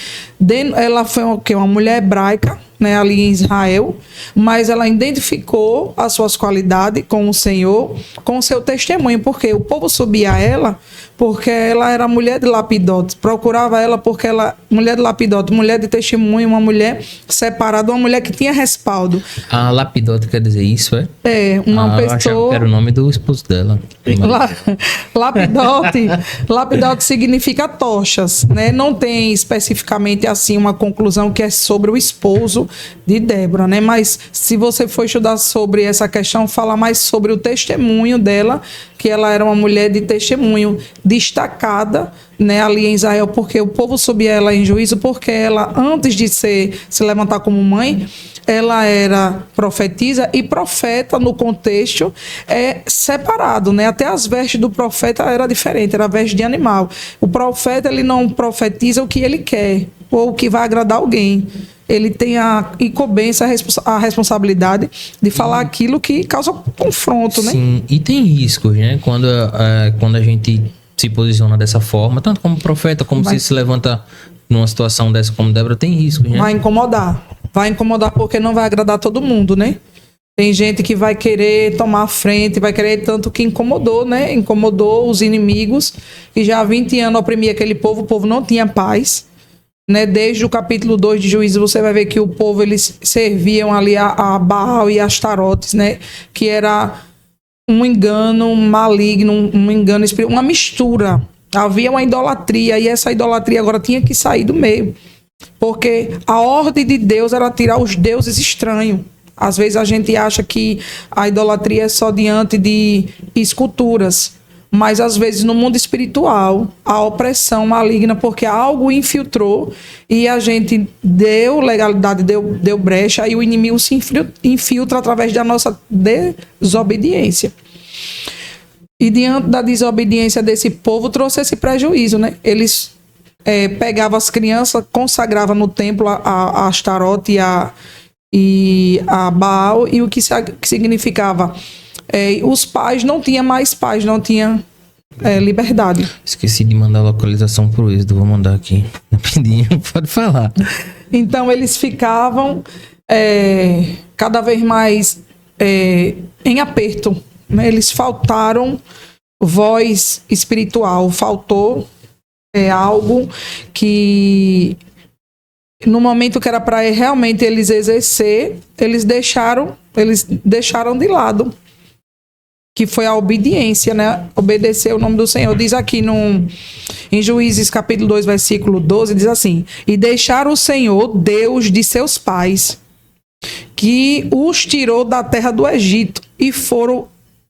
Ela foi uma mulher hebraica, né, ali em Israel, mas ela identificou as suas qualidades com o Senhor, com o seu testemunho, porque o povo subia a ela porque ela era mulher de Lapidote, procurava ela porque ela, mulher de Lapidote, mulher de testemunho, uma mulher separada, uma mulher que tinha respaldo. A Lapidote quer dizer isso, é? É, uma pessoa... Eu achava que era o nome do esposo dela. Lapidote significa tochas, né? Não tem especificamente assim uma conclusão que é sobre o esposo de Débora, né? Mas se você for estudar sobre essa questão, fala mais sobre o testemunho dela, que ela era uma mulher de testemunho destacada, né, ali em Israel, porque o povo subia ela em juízo, porque ela, antes de se levantar como mãe, ela era profetisa, e profeta no contexto é separado, né? Até as vestes do profeta era diferente, era veste de animal. O profeta, ele não profetiza o que ele quer ou o que vai agradar alguém. Ele tem a incumbência, a responsabilidade de falar aquilo que causa confronto, né? Sim, e tem riscos, né? Quando a gente se posiciona dessa forma, tanto como profeta, como se levanta numa situação dessa como Débora, tem riscos, né? Vai incomodar porque não vai agradar todo mundo, né? Tem gente que vai querer tomar a frente, vai querer, tanto que incomodou, né? Incomodou os inimigos, e já há 20 anos oprimia aquele povo, o povo não tinha paz. Né, desde o capítulo 2 de Juízes, você vai ver que o povo, eles serviam ali a Baal e Astarotes, né, que era um engano maligno, um engano espiritual, uma mistura. Havia uma idolatria, e essa idolatria agora tinha que sair do meio, porque a ordem de Deus era tirar os deuses estranhos. Às vezes a gente acha que a idolatria é só diante de esculturas, mas às vezes no mundo espiritual a opressão maligna, porque algo infiltrou e a gente deu legalidade, deu brecha, e o inimigo se infiltra através da nossa desobediência. E diante da desobediência desse povo, trouxe esse prejuízo, né? Eles pegavam as crianças, consagravam no templo a Astarote e a Baal, e o que significava... os pais não tinham mais paz, não tinham liberdade. Esqueci de mandar a localização pro Êxodo, vou mandar aqui. Rapidinho, pode falar. Então eles ficavam cada vez mais em aperto, né? Eles faltaram voz espiritual, faltou algo que no momento que era para realmente eles exercer, eles deixaram de lado, que foi a obediência, né? Obedecer o nome do Senhor. Diz aqui em Juízes capítulo 2, versículo 12, diz assim: e deixaram o Senhor, Deus de seus pais, que os tirou da terra do Egito, e foram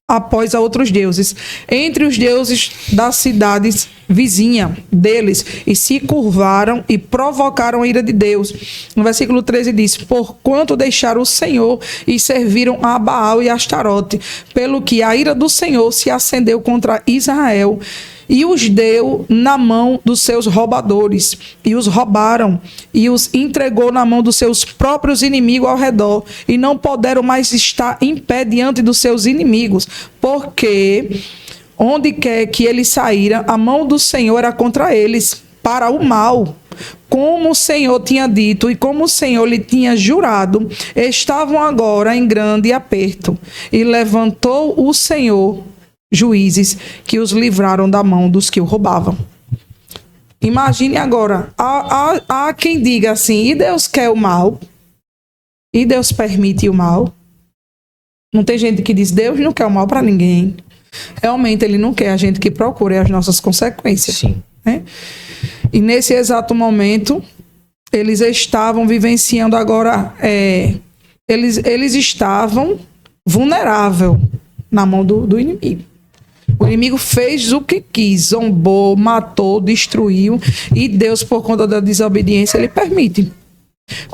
após a outros deuses, entre os deuses das cidades vizinha deles, e se curvaram e provocaram a ira de Deus. No versículo 13 diz: porquanto deixaram o Senhor e serviram a Baal e a Astarote, pelo que a ira do Senhor se acendeu contra Israel, e os deu na mão dos seus roubadores, e os roubaram, e os entregou na mão dos seus próprios inimigos ao redor, e não puderam mais estar em pé diante dos seus inimigos, porque onde quer que eles saíram, a mão do Senhor era contra eles, para o mal. Como o Senhor tinha dito e como o Senhor lhe tinha jurado, estavam agora em grande aperto. E levantou o Senhor juízes que os livraram da mão dos que o roubavam. Imagine agora, há quem diga assim: e Deus quer o mal? E Deus permite o mal? Não tem gente que diz: Deus não quer o mal para ninguém. Realmente ele não quer a gente que procure as nossas consequências. Sim. Né? E nesse exato momento, eles estavam vivenciando agora, eles estavam vulneráveis na mão do inimigo. O inimigo fez o que quis, zombou, matou, destruiu, e Deus, por conta da desobediência, ele permite.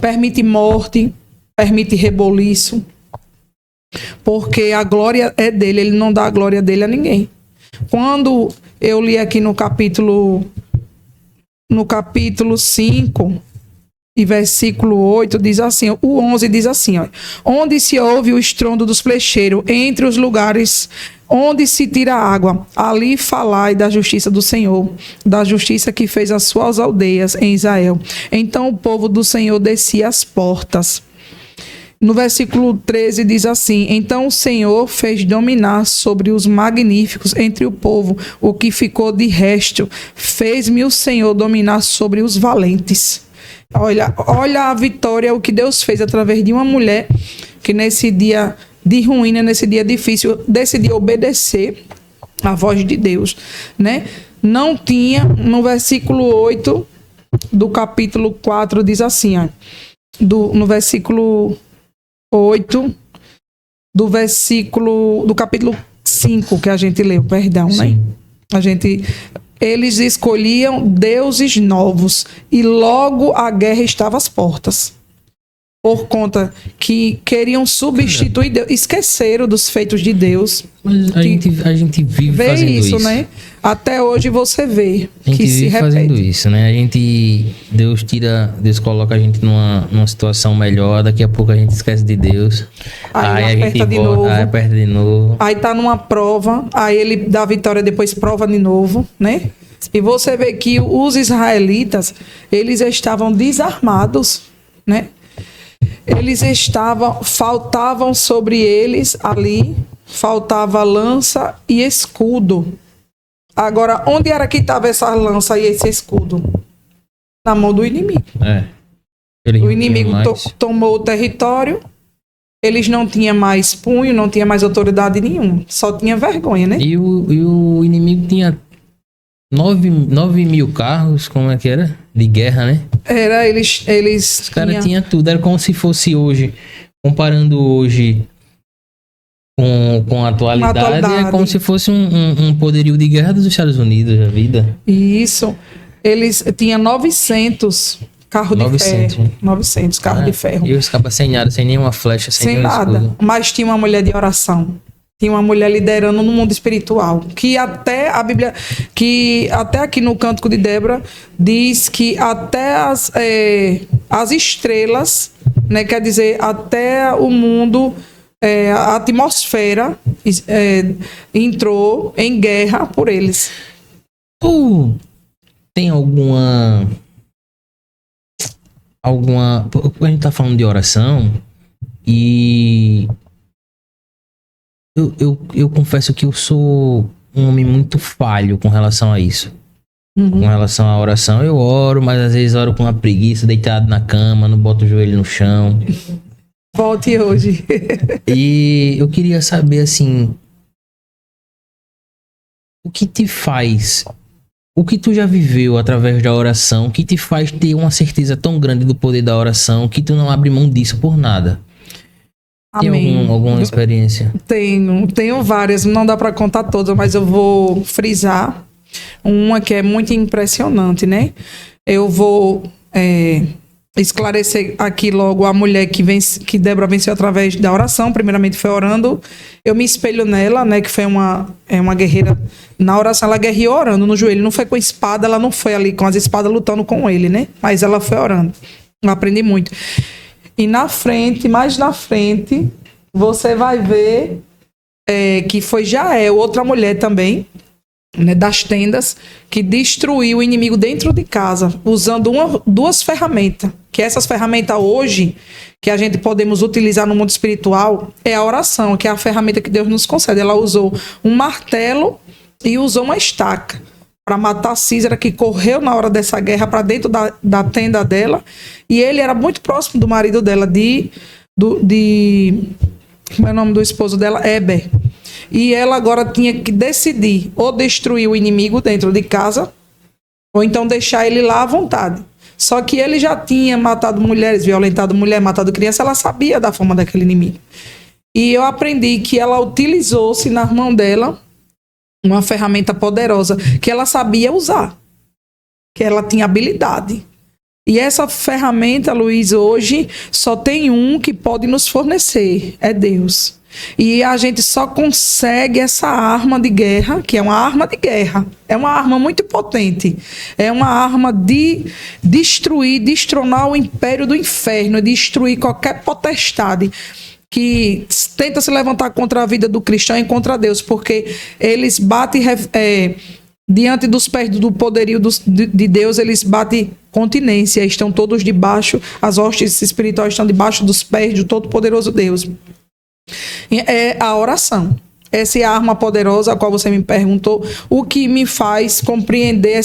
Permite morte, permite reboliço, porque a glória é dele, ele não dá a glória dele a ninguém. Quando eu li aqui no capítulo 5 e versículo 8, diz assim, o 11 diz assim, ó: onde se ouve o estrondo dos flecheiros, entre os lugares onde se tira água, ali falai da justiça do Senhor, da justiça que fez as suas aldeias em Israel. Então o povo do Senhor descia as portas. No versículo 13 diz assim: então o Senhor fez dominar sobre os magníficos entre o povo o que ficou de resto. Fez-me o Senhor dominar sobre os valentes. Olha a vitória, o que Deus fez através de uma mulher que nesse dia de ruína, nesse dia difícil, decidiu obedecer à voz de Deus, né? Não tinha, no versículo 8 do capítulo 4 diz assim, ó, no versículo 8 do capítulo 5 que a gente leu, perdão, Sim. né? Eles escolhiam deuses novos e logo a guerra estava às portas. Por conta que queriam substituir Deus, esqueceram dos feitos de Deus. Mas a gente vive fazendo isso, né? Até hoje você vê a gente que se vive repete. fazendo isso, né? Deus coloca a gente numa situação melhor, daqui a pouco a gente esquece de Deus. Aí a gente aperta de volta, novo. aí aperta de novo. Aí tá numa prova, aí ele dá a vitória, depois prova de novo, né? E você vê que os israelitas, eles estavam desarmados, né? Faltavam sobre eles ali, faltava lança e escudo. Agora, onde era que estava essa lança e esse escudo? Na mão do inimigo. O inimigo tomou o território, eles não tinham mais punho, não tinham mais autoridade nenhuma, só tinha vergonha, né? E o inimigo tinha 9.000 carros, como é que era? De guerra, né? Era, eles Os caras tinham tudo, era como se fosse hoje, comparando hoje com a atualidade, é como se fosse um poderio de guerra dos Estados Unidos, a vida. Isso, eles tinham 900 carros de ferro. 900 carros de ferro. E os cabas sem nada, sem nenhuma flecha, sem nada. Escudo. Mas tinha uma mulher de oração. Tinha uma mulher liderando no mundo espiritual. Que até a Bíblia, que até aqui no Cântico de Débora, diz que até as estrelas, né, quer dizer, até o mundo, a atmosfera entrou em guerra por eles. Tem alguma alguma... A gente tá falando de oração e eu confesso que eu sou um homem muito falho com relação a isso. Com relação à oração, eu oro, mas às vezes oro com uma preguiça, deitado na cama, não boto o joelho no chão. Volte hoje. E eu queria saber, assim, o que te faz, o que tu já viveu através da oração, que te faz ter uma certeza tão grande do poder da oração, que tu não abre mão disso por nada? Tem Amém. alguma experiência? Tenho várias, não dá para contar todas, mas eu vou frisar uma que é muito impressionante, né? Eu vou esclarecer aqui logo a mulher que Débora venceu através da oração. Primeiramente foi orando. Eu me espelho nela, né? Que foi uma guerreira. Na oração ela guerreou orando no joelho. Não foi com espada, ela não foi ali com as espadas lutando com ele, né? Mas ela foi orando. Eu aprendi muito. E mais na frente, você vai ver que foi Jael, outra mulher também, né, das tendas, que destruiu o inimigo dentro de casa, usando duas ferramentas. Que essas ferramentas hoje, que a gente podemos utilizar no mundo espiritual, é a oração, que é a ferramenta que Deus nos concede. Ela usou um martelo e usou uma estaca para matar Císara, que correu na hora dessa guerra para dentro da tenda dela. E ele era muito próximo do marido dela, como é o nome do esposo dela? Eber. E ela agora tinha que decidir ou destruir o inimigo dentro de casa, ou então deixar ele lá à vontade. Só que ele já tinha matado mulheres, violentado mulher, matado criança, ela sabia da forma daquele inimigo. E eu aprendi que ela utilizou-se na mão dela uma ferramenta poderosa que ela sabia usar, que ela tinha habilidade. E essa ferramenta, Luiz, hoje só tem um que pode nos fornecer, é Deus. E a gente só consegue essa arma de guerra, que é uma arma de guerra, é uma arma muito potente, é uma arma de destruir, destronar o império do inferno, destruir qualquer potestade que tenta se levantar contra a vida do cristão e contra Deus, porque eles batem diante dos pés do poderio de Deus, eles batem continência, estão todos debaixo, as hostes espirituais estão debaixo dos pés do todo-poderoso Deus. É a oração. Essa é a arma poderosa a qual você me perguntou. O que me faz compreender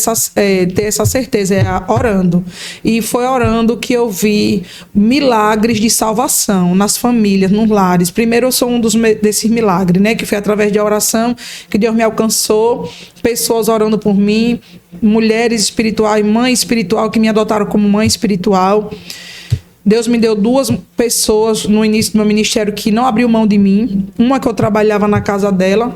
ter essa certeza é orando. E foi orando que eu vi milagres de salvação nas famílias, nos lares. Primeiro eu sou um desses milagres, né? Que foi através da oração que Deus me alcançou. Pessoas orando por mim, mulheres espirituais, mãe espiritual que me adotaram como mãe espiritual. Deus me deu duas pessoas no início do meu ministério que não abriu mão de mim. Uma que eu trabalhava na casa dela,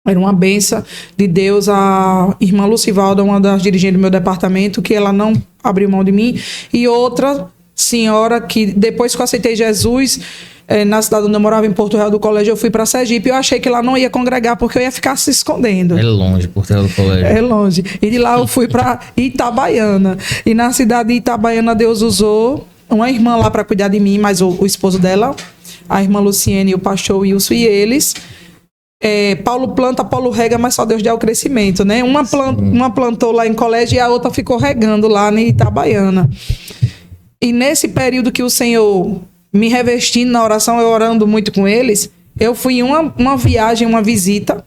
era uma benção de Deus, a irmã Lucivalda, uma das dirigentes do meu departamento, que ela não abriu mão de mim. E outra senhora que depois que eu aceitei Jesus, na cidade onde eu morava, em Porto Real do Colégio, eu fui para Sergipe. Eu achei que lá não ia congregar porque eu ia ficar se escondendo. É longe, Porto Real do Colégio. É longe. E de lá eu fui para Itabaiana. E na cidade de Itabaiana Deus usou uma irmã lá para cuidar de mim, mas o esposo dela, a irmã Luciene e o pastor Wilson, e eles. Paulo planta, Paulo rega, mas só Deus dá o crescimento, né? Uma plantou lá em colégio e a outra ficou regando lá em Itabaiana. E nesse período que o Senhor me revestindo na oração, eu orando muito com eles, eu fui em uma viagem, uma visita,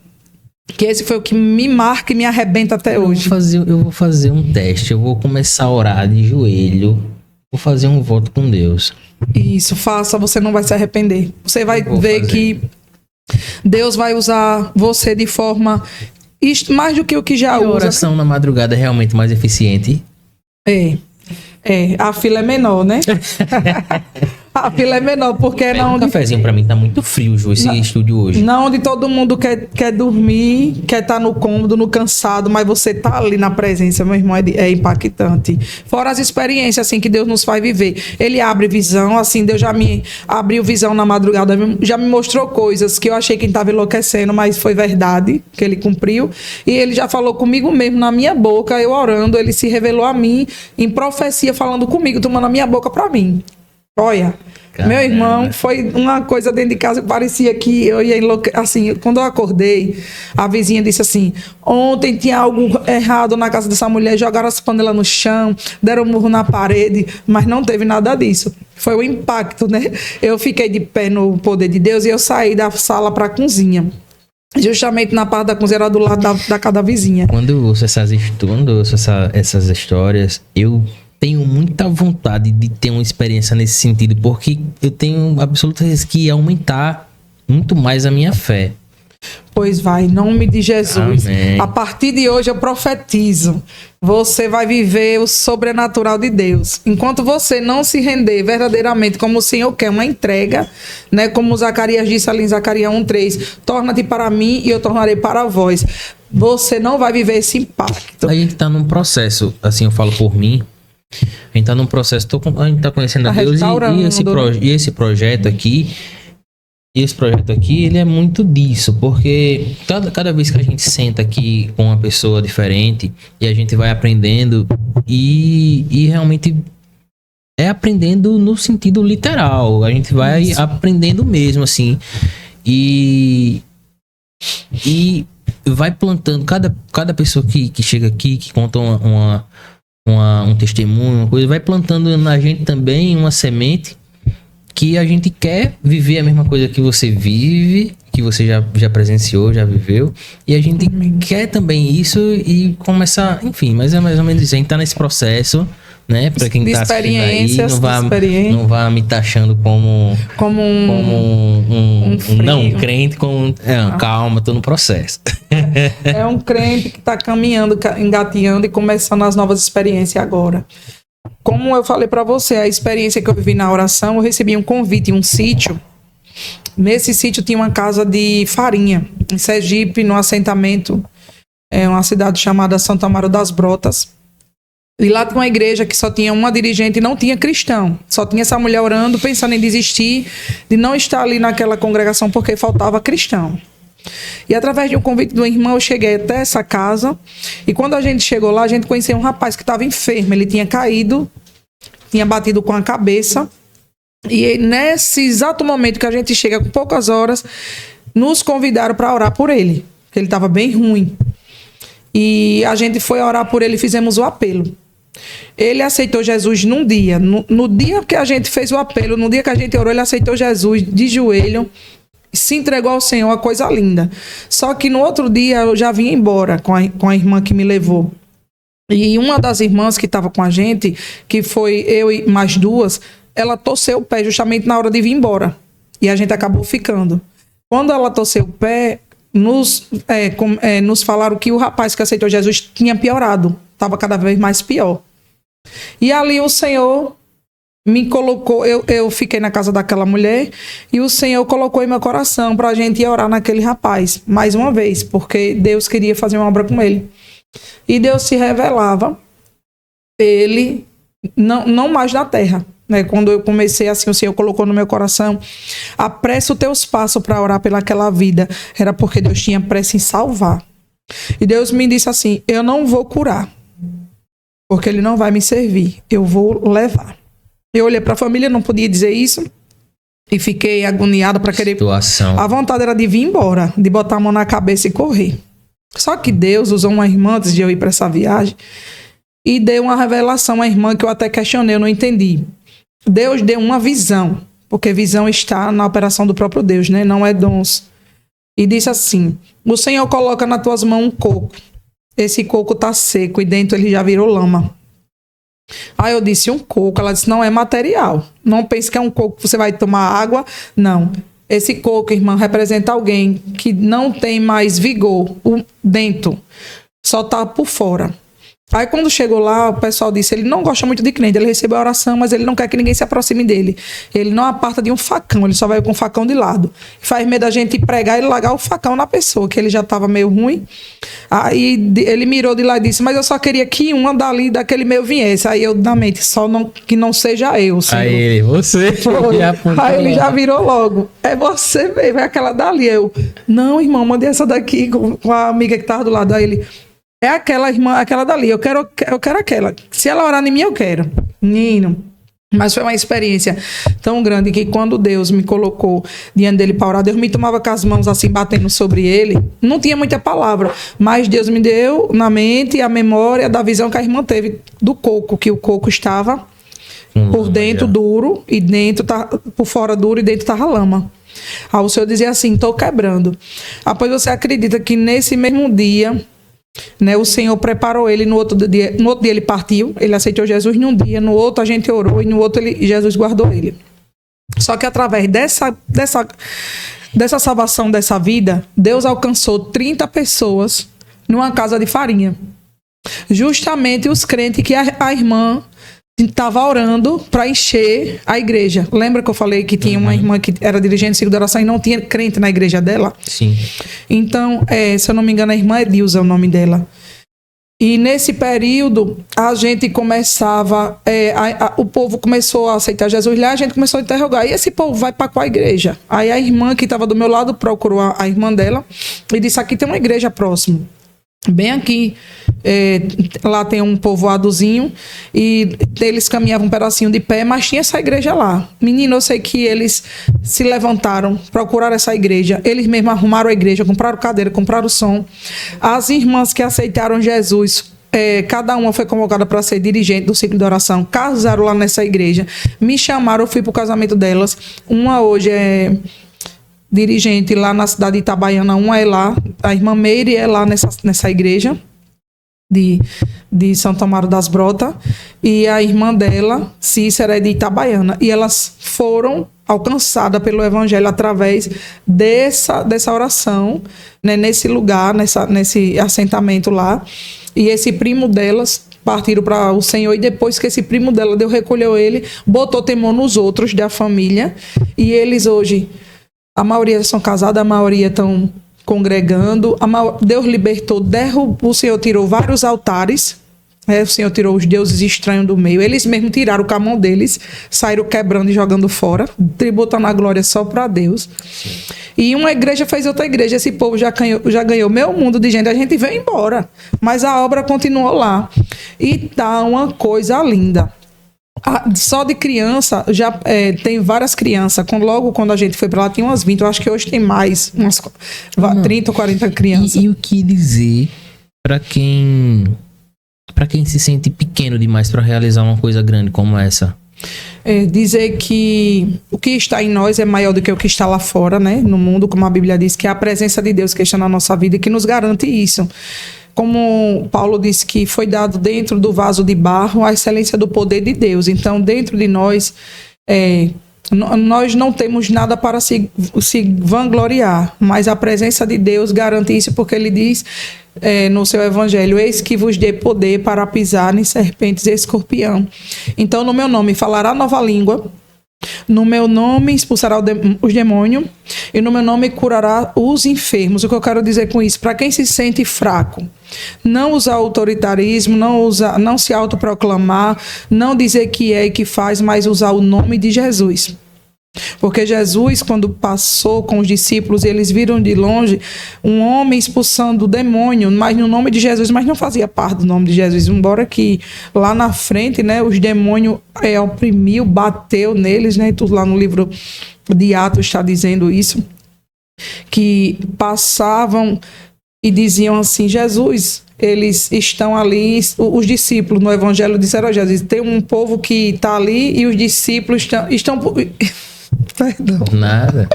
que esse foi o que me marca e me arrebenta até hoje. Eu vou fazer um teste, eu vou começar a orar de joelho. Vou fazer um voto com Deus. Isso, faça, você não vai se arrepender. Você vai ver que Deus vai usar você de forma mais do que o que já usa. A oração na madrugada é realmente mais eficiente? A fila é menor, né? A fila é menor, porque não... Um cafezinho pra mim, tá muito frio esse estúdio hoje. Não, onde todo mundo quer dormir, quer estar no cômodo, no cansado, mas você tá ali na presença, meu irmão, é impactante. Fora as experiências, assim, que Deus nos faz viver. Ele abre visão, assim, Deus já me abriu visão na madrugada, já me mostrou coisas que eu achei que ele tava enlouquecendo, mas foi verdade, que ele cumpriu. E ele já falou comigo mesmo, na minha boca, eu orando, ele se revelou a mim, em profecia, falando comigo, tomando a minha boca pra mim. Olha, Meu irmão, foi uma coisa dentro de casa que parecia que eu ia enlouquecer. Assim, quando eu acordei, a vizinha disse assim: ontem tinha algo errado na casa dessa mulher, jogaram as panelas no chão, deram um murro na parede, mas não teve nada disso. Foi o impacto, né? Eu fiquei de pé no poder de Deus e eu saí da sala para a cozinha. Justamente na parte da cozinha, era do lado da casa da vizinha. Quando eu ouço essas histórias, eu tenho muita vontade de ter uma experiência nesse sentido, porque eu tenho absoluta certeza que ia aumentar muito mais a minha fé. Pois vai, em nome de Jesus. Amém. A partir de hoje eu profetizo. Você vai viver o sobrenatural de Deus. Enquanto você não se render verdadeiramente como o Senhor quer, uma entrega, né? Como Zacarias disse ali em Zacarias 1:3, torna-te para mim e eu tornarei para vós. Você não vai viver esse impacto. A gente tá num processo, assim, eu falo por mim, a gente tá num processo, a gente tá conhecendo a Deus e esse projeto aqui, ele é muito disso, porque cada vez que a gente senta aqui com uma pessoa diferente e a gente vai aprendendo e realmente é aprendendo no sentido literal, a gente vai aprendendo mesmo, assim, e vai plantando, cada pessoa que chega aqui, que conta um testemunho, uma coisa, vai plantando na gente também uma semente que a gente quer viver a mesma coisa que você vive, que você já presenciou, já viveu, e a gente quer também isso e começar, enfim, mas é mais ou menos isso, a gente tá nesse processo, né, pra quem tá assistindo aí, não vá me taxando como um não crente, calma, tô no processo. É um crente que tá caminhando, engateando e começando as novas experiências agora. Como eu falei para você, a experiência que eu vivi na oração, eu recebi um convite em um sítio. Nesse sítio tinha uma casa de farinha, em Sergipe, no assentamento, uma cidade chamada Santo Amaro das Brotas. E lá tinha uma igreja que só tinha uma dirigente e não tinha cristão. Só tinha essa mulher orando, pensando em desistir, de não estar ali naquela congregação porque faltava cristão. E através de um convite do irmão, eu cheguei até essa casa. E quando a gente chegou lá, a gente conheceu um rapaz que estava enfermo. Ele tinha caído, tinha batido com a cabeça. E nesse exato momento que a gente chega, com poucas horas, nos convidaram para orar por ele. Porque ele estava bem ruim. E a gente foi orar por ele e fizemos o apelo. Ele aceitou Jesus num dia. No dia que a gente fez o apelo, no dia que a gente orou, ele aceitou Jesus de joelho. Se entregou ao Senhor, uma coisa linda. Só que no outro dia eu já vim embora com a irmã que me levou. E uma das irmãs que estava com a gente, que foi eu e mais duas, ela torceu o pé justamente na hora de vir embora. E a gente acabou ficando. Quando ela torceu o pé, nos falaram que o rapaz que aceitou Jesus tinha piorado. Estava cada vez mais pior. E ali o Senhor me colocou, eu fiquei na casa daquela mulher e o Senhor colocou em meu coração para a gente ir orar naquele rapaz, mais uma vez, porque Deus queria fazer uma obra com ele. E Deus se revelava, ele não mais na terra, né? Quando eu comecei assim, o Senhor colocou no meu coração, apressa os teus passos para orar pelaquela vida, era porque Deus tinha pressa em salvar. E Deus me disse assim, eu não vou curar, porque ele não vai me servir, eu vou levar. Eu olhei para a família, não podia dizer isso. E fiquei agoniada para querer... Situação. A vontade era de vir embora, de botar a mão na cabeça e correr. Só que Deus usou uma irmã antes de eu ir para essa viagem e deu uma revelação à irmã que eu até questionei, eu não entendi. Deus deu uma visão, porque visão está na operação do próprio Deus, né? Não é dons. E disse assim, o Senhor coloca nas tuas mãos um coco. Esse coco está seco e dentro ele já virou lama. Aí eu disse, um coco. Ela disse, não é material. Não pense que é um coco que você vai tomar água. Não. Esse coco, irmã, representa alguém que não tem mais vigor dentro. Só está por fora. Aí quando chegou lá, o pessoal disse, ele não gosta muito de crente, ele recebeu a oração, mas ele não quer que ninguém se aproxime dele. Ele não aparta de um facão, ele só vai com o facão de lado. Faz medo da gente pregar e largar o facão na pessoa, que ele já estava meio ruim. Aí ele mirou de lá e disse, mas eu só queria que uma dali, daquele meio viesse. Aí eu, na mente, só não, que não seja eu, Senhor. Aí você Aí ele já virou logo. É você mesmo, é aquela dali. Eu, não, irmão, mandei essa daqui com a amiga que estava do lado. Aí ele... É aquela irmã, aquela dali, eu quero aquela. Se ela orar em mim, eu quero. Menino, Mas foi uma experiência tão grande que quando Deus me colocou diante dele para orar, Deus me tomava com as mãos assim, batendo sobre ele. Não tinha muita palavra, mas Deus me deu na mente a memória da visão que a irmã teve do coco, que o coco estava por dentro duro e dentro por fora duro e dentro estava lama. Aí o Senhor dizia assim, estou quebrando. Após você acredita que nesse mesmo dia, né, o Senhor preparou ele, no outro dia ele partiu, ele aceitou Jesus num dia, no outro a gente orou e no outro Jesus guardou ele. Só que através dessa salvação dessa vida, Deus alcançou 30 pessoas numa casa de farinha. Justamente os crentes que a irmã estava orando para encher a igreja. Lembra que eu falei que tinha uma irmã que era dirigente de ciclo de oração e não tinha crente na igreja dela? Sim. Então, se eu não me engano, a irmã Edilza é o nome dela. E nesse período, a gente começava, o povo começou a aceitar Jesus lá, a gente começou a interrogar, e esse povo vai para qual igreja? Aí a irmã que estava do meu lado procurou a irmã dela e disse, aqui tem uma igreja próximo. Bem aqui, lá tem um povoadozinho e eles caminhavam um pedacinho de pé, mas tinha essa igreja lá. Menino, eu sei que eles se levantaram, procuraram essa igreja, eles mesmos arrumaram a igreja, compraram cadeira, compraram som. As irmãs que aceitaram Jesus, cada uma foi convocada para ser dirigente do ciclo de oração, casaram lá nessa igreja, me chamaram, eu fui para o casamento delas. Uma hoje é dirigente lá na cidade de Itabaiana, uma é lá, a irmã Meire é lá nessa igreja de Santo Amaro das Brotas, e a irmã dela, Cícera, é de Itabaiana, e elas foram alcançadas pelo evangelho através dessa oração, né, nesse lugar, nesse assentamento lá, e esse primo delas partiram para o Senhor, e depois que esse primo dela recolheu ele, botou temor nos outros da família, e eles hoje, a maioria são casados, a maioria estão congregando. Deus libertou, o Senhor tirou vários altares. O Senhor tirou os deuses estranhos do meio. Eles mesmo tiraram com a mão deles, saíram quebrando e jogando fora, tributando a glória só para Deus. Sim. E uma igreja fez outra igreja. Esse povo já ganhou meio mundo de gente. A gente veio embora, mas a obra continuou lá. E tá uma coisa linda. Só de criança, já tem várias crianças. Logo quando a gente foi para lá, tinha umas 20. Eu acho que hoje tem mais, umas 30 ou 40 crianças. E o que dizer para quem se sente pequeno demais para realizar uma coisa grande como essa? Dizer que o que está em nós é maior do que o que está lá fora, né? No mundo, como a Bíblia diz, que é a presença de Deus que está na nossa vida e que nos garante isso. Como Paulo disse que foi dado dentro do vaso de barro a excelência do poder de Deus. Então, dentro de nós, nós não temos nada para se vangloriar, mas a presença de Deus garante isso, porque ele diz no seu evangelho, eis que vos dê poder para pisar em serpentes e escorpião. Então, no meu nome falará nova língua, no meu nome expulsará os demônios e no meu nome curará os enfermos. O que eu quero dizer com isso? Para quem se sente fraco, não usar autoritarismo, não se autoproclamar, não dizer que é e que faz, mas usar o nome de Jesus. Porque Jesus, quando passou com os discípulos, eles viram de longe um homem expulsando o demônio, mas no nome de Jesus, mas não fazia parte do nome de Jesus, embora que lá na frente, né, os demônios oprimiu, bateu neles, né, tudo lá no livro de Atos está dizendo isso, que passavam e diziam assim, Jesus, eles estão ali, os discípulos no evangelho disseram, Jesus, tem um povo que está ali e os discípulos estão perdão. Nada.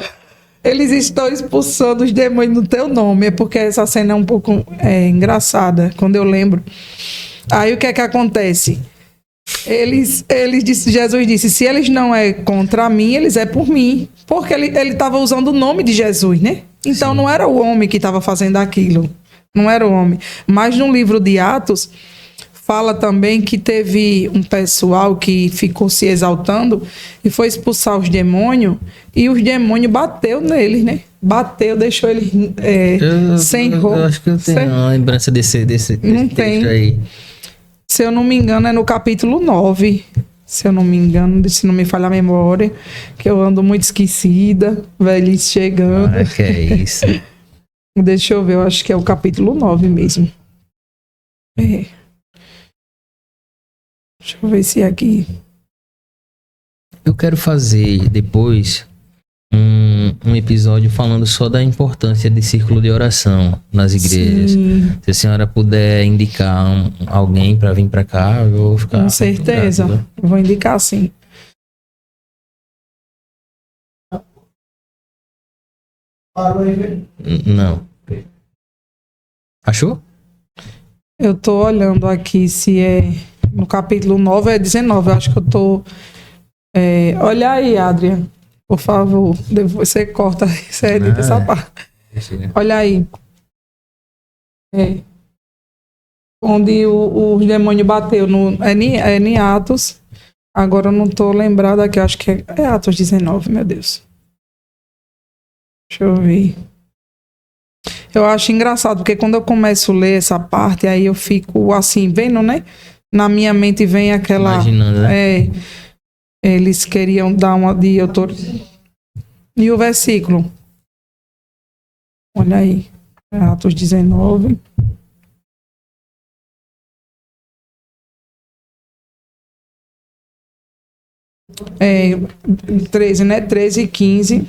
Eles estão expulsando os demônios no teu nome. É porque essa cena é um pouco engraçada, quando eu lembro. Aí o que é que acontece? Jesus disse, se eles não é contra mim, eles é por mim. Porque ele estava usando o nome de Jesus, né? Então, sim, não era o homem que estava fazendo aquilo. Não era o homem. Mas no livro de Atos, fala também que teve um pessoal que ficou se exaltando e foi expulsar os demônios, e os demônios bateu neles, né? Bateu, deixou eles sem roupa. Eu acho que eu tenho uma lembrança desse não tem. Texto aí. Se eu não me engano, é no capítulo 9. Se eu não me engano, se não me falha a memória, que eu ando muito esquecida, velhice chegando. Ah, que é isso. Deixa eu ver, eu acho que é o capítulo 9 mesmo. Deixa eu ver se é aqui. Eu quero fazer depois um episódio falando só da importância de círculo de oração nas igrejas. Sim. Se a senhora puder indicar alguém para vir para cá, eu vou ficar... Com certeza. grato, né? Eu vou indicar, sim. Não. Achou? Eu tô olhando aqui se é no capítulo 9 é 19. Eu acho que eu tô... olha aí, Adrian. Por favor. Depois você corta. Você edita essa parte. Olha aí. Onde o demônio bateu. É em Atos. Agora eu não tô lembrado aqui. Eu acho que é Atos 19, meu Deus. Deixa eu ver. Eu acho engraçado, porque quando eu começo a ler essa parte, aí eu fico assim, vendo, né? Na minha mente vem aquela... Imaginando, né? Eles queriam dar uma de autoridade. E o versículo? Olha aí. Atos 19. É, 13, né? 13 e 15.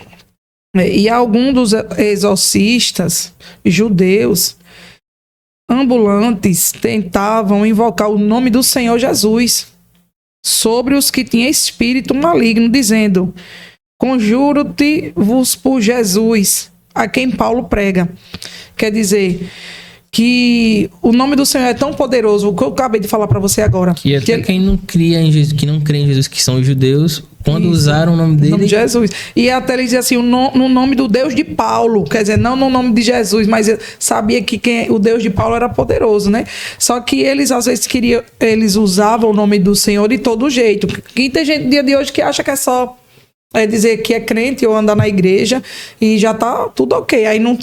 E alguns dos exorcistas judeus ambulantes tentavam invocar o nome do Senhor Jesus sobre os que tinham espírito maligno, dizendo: conjuro-te-vos por Jesus, a quem Paulo prega. Quer dizer que o nome do Senhor é tão poderoso, o que eu acabei de falar para você agora. E até quem não cria em Jesus, que não crê em Jesus, que são os judeus, quando usaram o nome dele... nome de Jesus. E até ele dizia assim, no nome do Deus de Paulo, quer dizer, não no nome de Jesus, mas sabia que o Deus de Paulo era poderoso, né? Só que eles às vezes eles usavam o nome do Senhor de todo jeito. E tem gente no dia de hoje que acha que é só dizer que é crente ou andar na igreja e já tá tudo ok. Aí não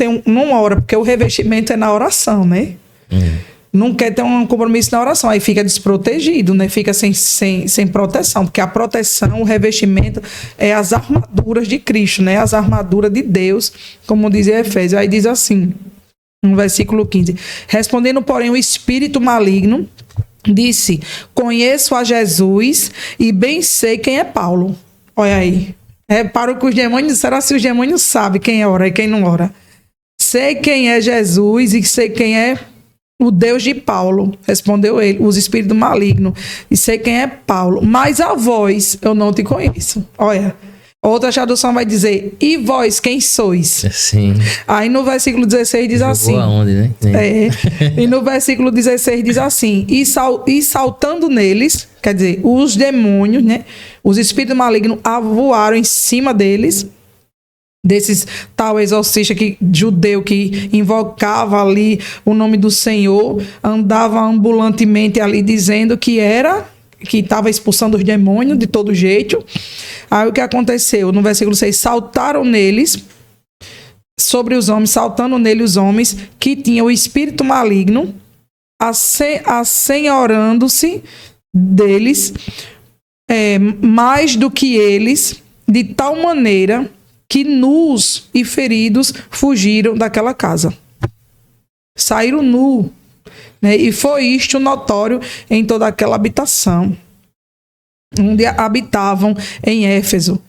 ora, porque o revestimento é na oração, né? Não quer ter um compromisso na oração, aí fica desprotegido, né? Fica sem proteção, porque a proteção, o revestimento é as armaduras de Cristo, né? As armaduras de Deus, como diz Efésios. Aí diz assim, no versículo 15: respondendo, porém, o espírito maligno disse: conheço a Jesus e bem sei quem é Paulo. Olha aí. Repara o que os demônios... Será se os demônios sabem quem ora e quem não ora? Sei quem é Jesus e sei quem é o Deus de Paulo. Respondeu ele, os espíritos malignos. E sei quem é Paulo. Mas a vós eu não te conheço. Olha. Outra tradução vai dizer: e vós quem sois? Sim. Aí no versículo 16 diz assim. Aonde, né? E no versículo 16 diz assim: e saltando neles, quer dizer, os demônios, né? Os espíritos malignos voaram em cima deles, desses tal exorcista judeu que invocava ali o nome do Senhor, andava ambulantemente ali dizendo que estava expulsando os demônios de todo jeito. Aí o que aconteceu? No versículo 6, saltaram neles, sobre os homens, saltando nele os homens que tinham o espírito maligno, assenhorando-se deles, mais do que eles, de tal maneira que nus e feridos fugiram daquela casa. Saíram nus, né? E foi isto notório em toda aquela habitação, onde habitavam em Éfeso,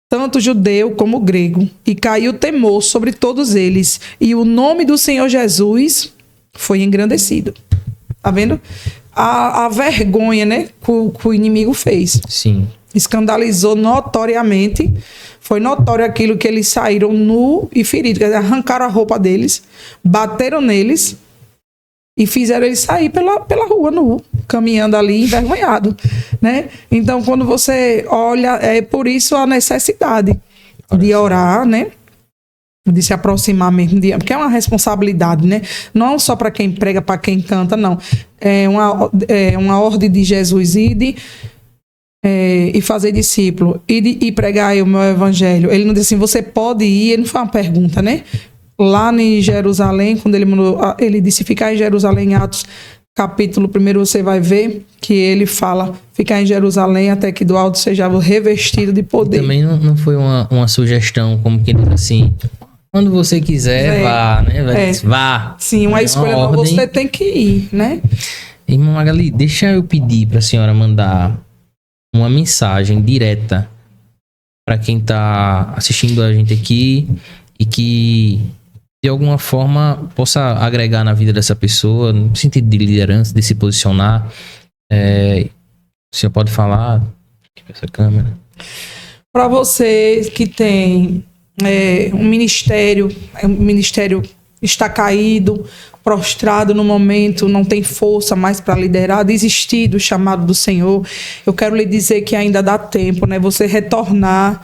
tanto judeu como grego, e caiu temor sobre todos eles, e o nome do Senhor Jesus foi engrandecido. Tá vendo? A vergonha, né, que o inimigo fez. Sim. Escandalizou notoriamente. Foi notório aquilo que eles saíram nu e feridos. Quer dizer, arrancaram a roupa deles, bateram neles e fizeram eles sair pela rua nu, caminhando ali envergonhado, né? Então, quando você olha, é por isso a necessidade de orar, né? De se aproximar mesmo, porque é uma responsabilidade, né? Não só para quem prega, para quem canta, não. É uma ordem de Jesus e fazer discípulo, e pregar o meu evangelho. Ele não disse assim, você pode ir, ele não foi uma pergunta, né? Lá em Jerusalém, quando ele disse ficar em Jerusalém, em Atos capítulo 1, você vai ver que ele fala ficar em Jerusalém até que do alto seja revestido de poder. Também não foi uma sugestão, como que diz assim, quando você quiser, vá, né? Vá. Sim, uma escolha, não, você tem que ir, né? Irmã Magali, deixa eu pedir para a senhora mandar uma mensagem direta para quem tá assistindo a gente aqui e que de alguma forma possa agregar na vida dessa pessoa, no sentido de liderança, de se posicionar. O senhor pode falar essa câmera? Para você que tem um ministério está caído, prostrado no momento, não tem força mais para liderar, desistir do chamado do Senhor, eu quero lhe dizer que ainda dá tempo, né? Você retornar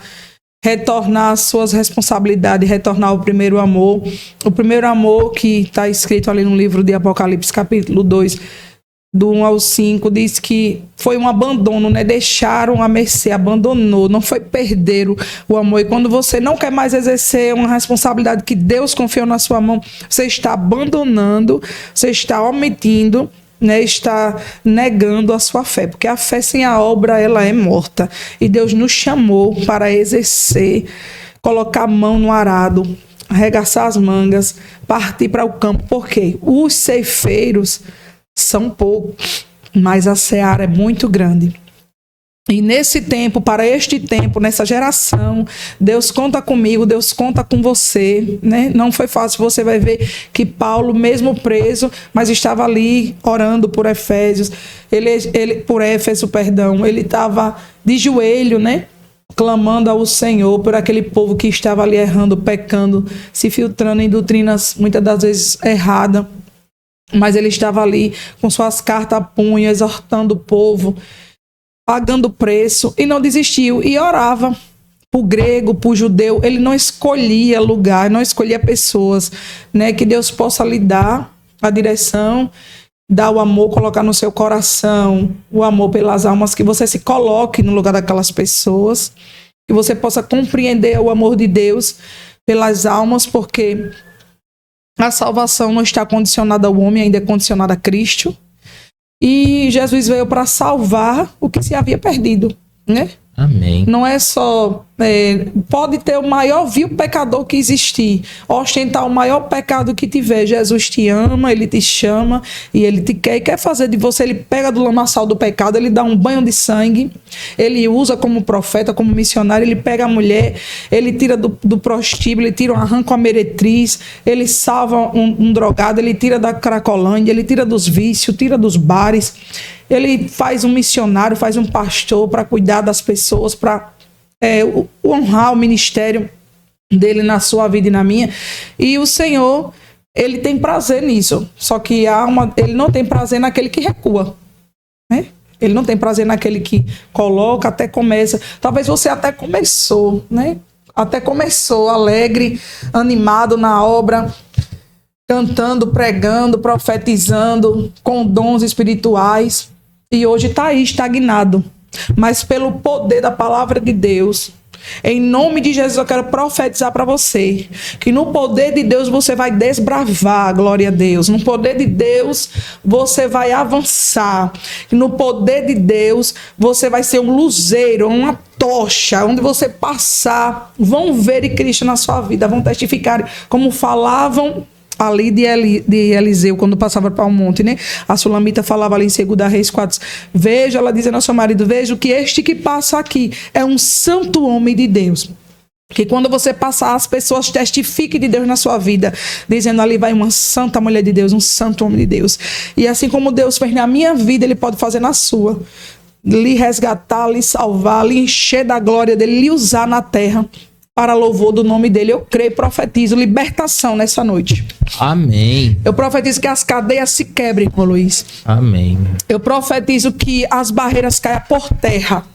às suas responsabilidades, retornar ao primeiro amor. O primeiro amor que está escrito ali no livro de Apocalipse, capítulo 2, do 1 ao 5, diz que foi um abandono, né? Deixaram a mercê, abandonou, não foi perder o amor. E quando você não quer mais exercer uma responsabilidade que Deus confiou na sua mão, você está abandonando, você está omitindo, né? Está negando a sua fé, porque a fé sem a obra, ela é morta. E Deus nos chamou para exercer, colocar a mão no arado, arregaçar as mangas, partir para o campo, porque os ceifeiros são poucos, mas a seara é muito grande. E nesse tempo, para este tempo, nessa geração, Deus conta comigo, Deus conta com você, né? Não foi fácil. Você vai ver que Paulo, mesmo preso, mas estava ali orando por Éfeso, ele estava de joelho, né? Clamando ao Senhor por aquele povo que estava ali errando, pecando, se filtrando em doutrinas muitas das vezes erradas. Mas ele estava ali com suas cartas a punho, exortando o povo, pagando preço, e não desistiu. E orava para o grego, para o judeu. Ele não escolhia lugar, não escolhia pessoas, né? Que Deus possa lhe dar a direção, dar o amor, colocar no seu coração o amor pelas almas, que você se coloque no lugar daquelas pessoas, que você possa compreender o amor de Deus pelas almas, porque a salvação não está condicionada ao homem, ainda é condicionada a Cristo. E Jesus veio para salvar o que se havia perdido, né? Amém. Não é só... pode ter o maior vil pecador que existir, ostentar o maior pecado que tiver. Jesus te ama, ele te chama e ele te quer e quer fazer de você. Ele pega do lamaçal do pecado, ele dá um banho de sangue, ele usa como profeta, como missionário, ele pega a mulher, ele tira do prostíbulo, ele arranca a meretriz, ele salva um drogado, ele tira da cracolândia, ele tira dos vícios, tira dos bares. Ele faz um missionário, faz um pastor para cuidar das pessoas, para honrar o ministério dele na sua vida e na minha. E o Senhor, ele tem prazer nisso. Só que ele não tem prazer naquele que recua, né? Ele não tem prazer naquele que coloca, até começa. Talvez você até começou, né? Até começou alegre, animado na obra, cantando, pregando, profetizando, com dons espirituais. E hoje está aí estagnado. Mas pelo poder da palavra de Deus, em nome de Jesus, eu quero profetizar para você que no poder de Deus você vai desbravar, glória a Deus. No poder de Deus você vai avançar. E no poder de Deus você vai ser um luzeiro, uma tocha, onde você passar, vão ver Cristo na sua vida, vão testificar como falavam ali de Eliseu, quando passava para o monte, né? A Sulamita falava ali em 2 Reis 4. Veja, ela dizendo ao seu marido, veja que este que passa aqui é um santo homem de Deus. Que quando você passar, as pessoas testifiquem de Deus na sua vida, dizendo ali vai uma santa mulher de Deus, um santo homem de Deus. E assim como Deus fez na minha vida, Ele pode fazer na sua. Lhe resgatar, lhe salvar, lhe encher da glória dEle, lhe usar na terra para louvor do nome dEle. Eu creio, profetizo libertação nessa noite. Amém. Eu profetizo que as cadeias se quebrem, irmão Luiz. Amém. Eu profetizo que as barreiras caiam por terra.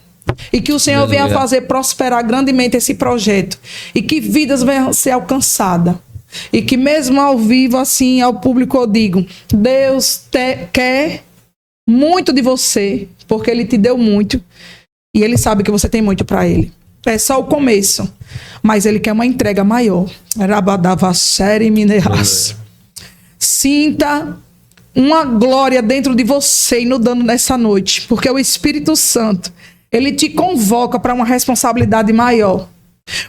E que o Senhor venha fazer prosperar grandemente esse projeto. E que vidas venham ser alcançadas. E que mesmo ao vivo, assim, ao público eu digo, Deus quer muito de você, porque Ele te deu muito. E Ele sabe que você tem muito para Ele. É só o começo, mas Ele quer uma entrega maior. Sinta uma glória dentro de você inundando nessa noite, porque o Espírito Santo, Ele te convoca para uma responsabilidade maior.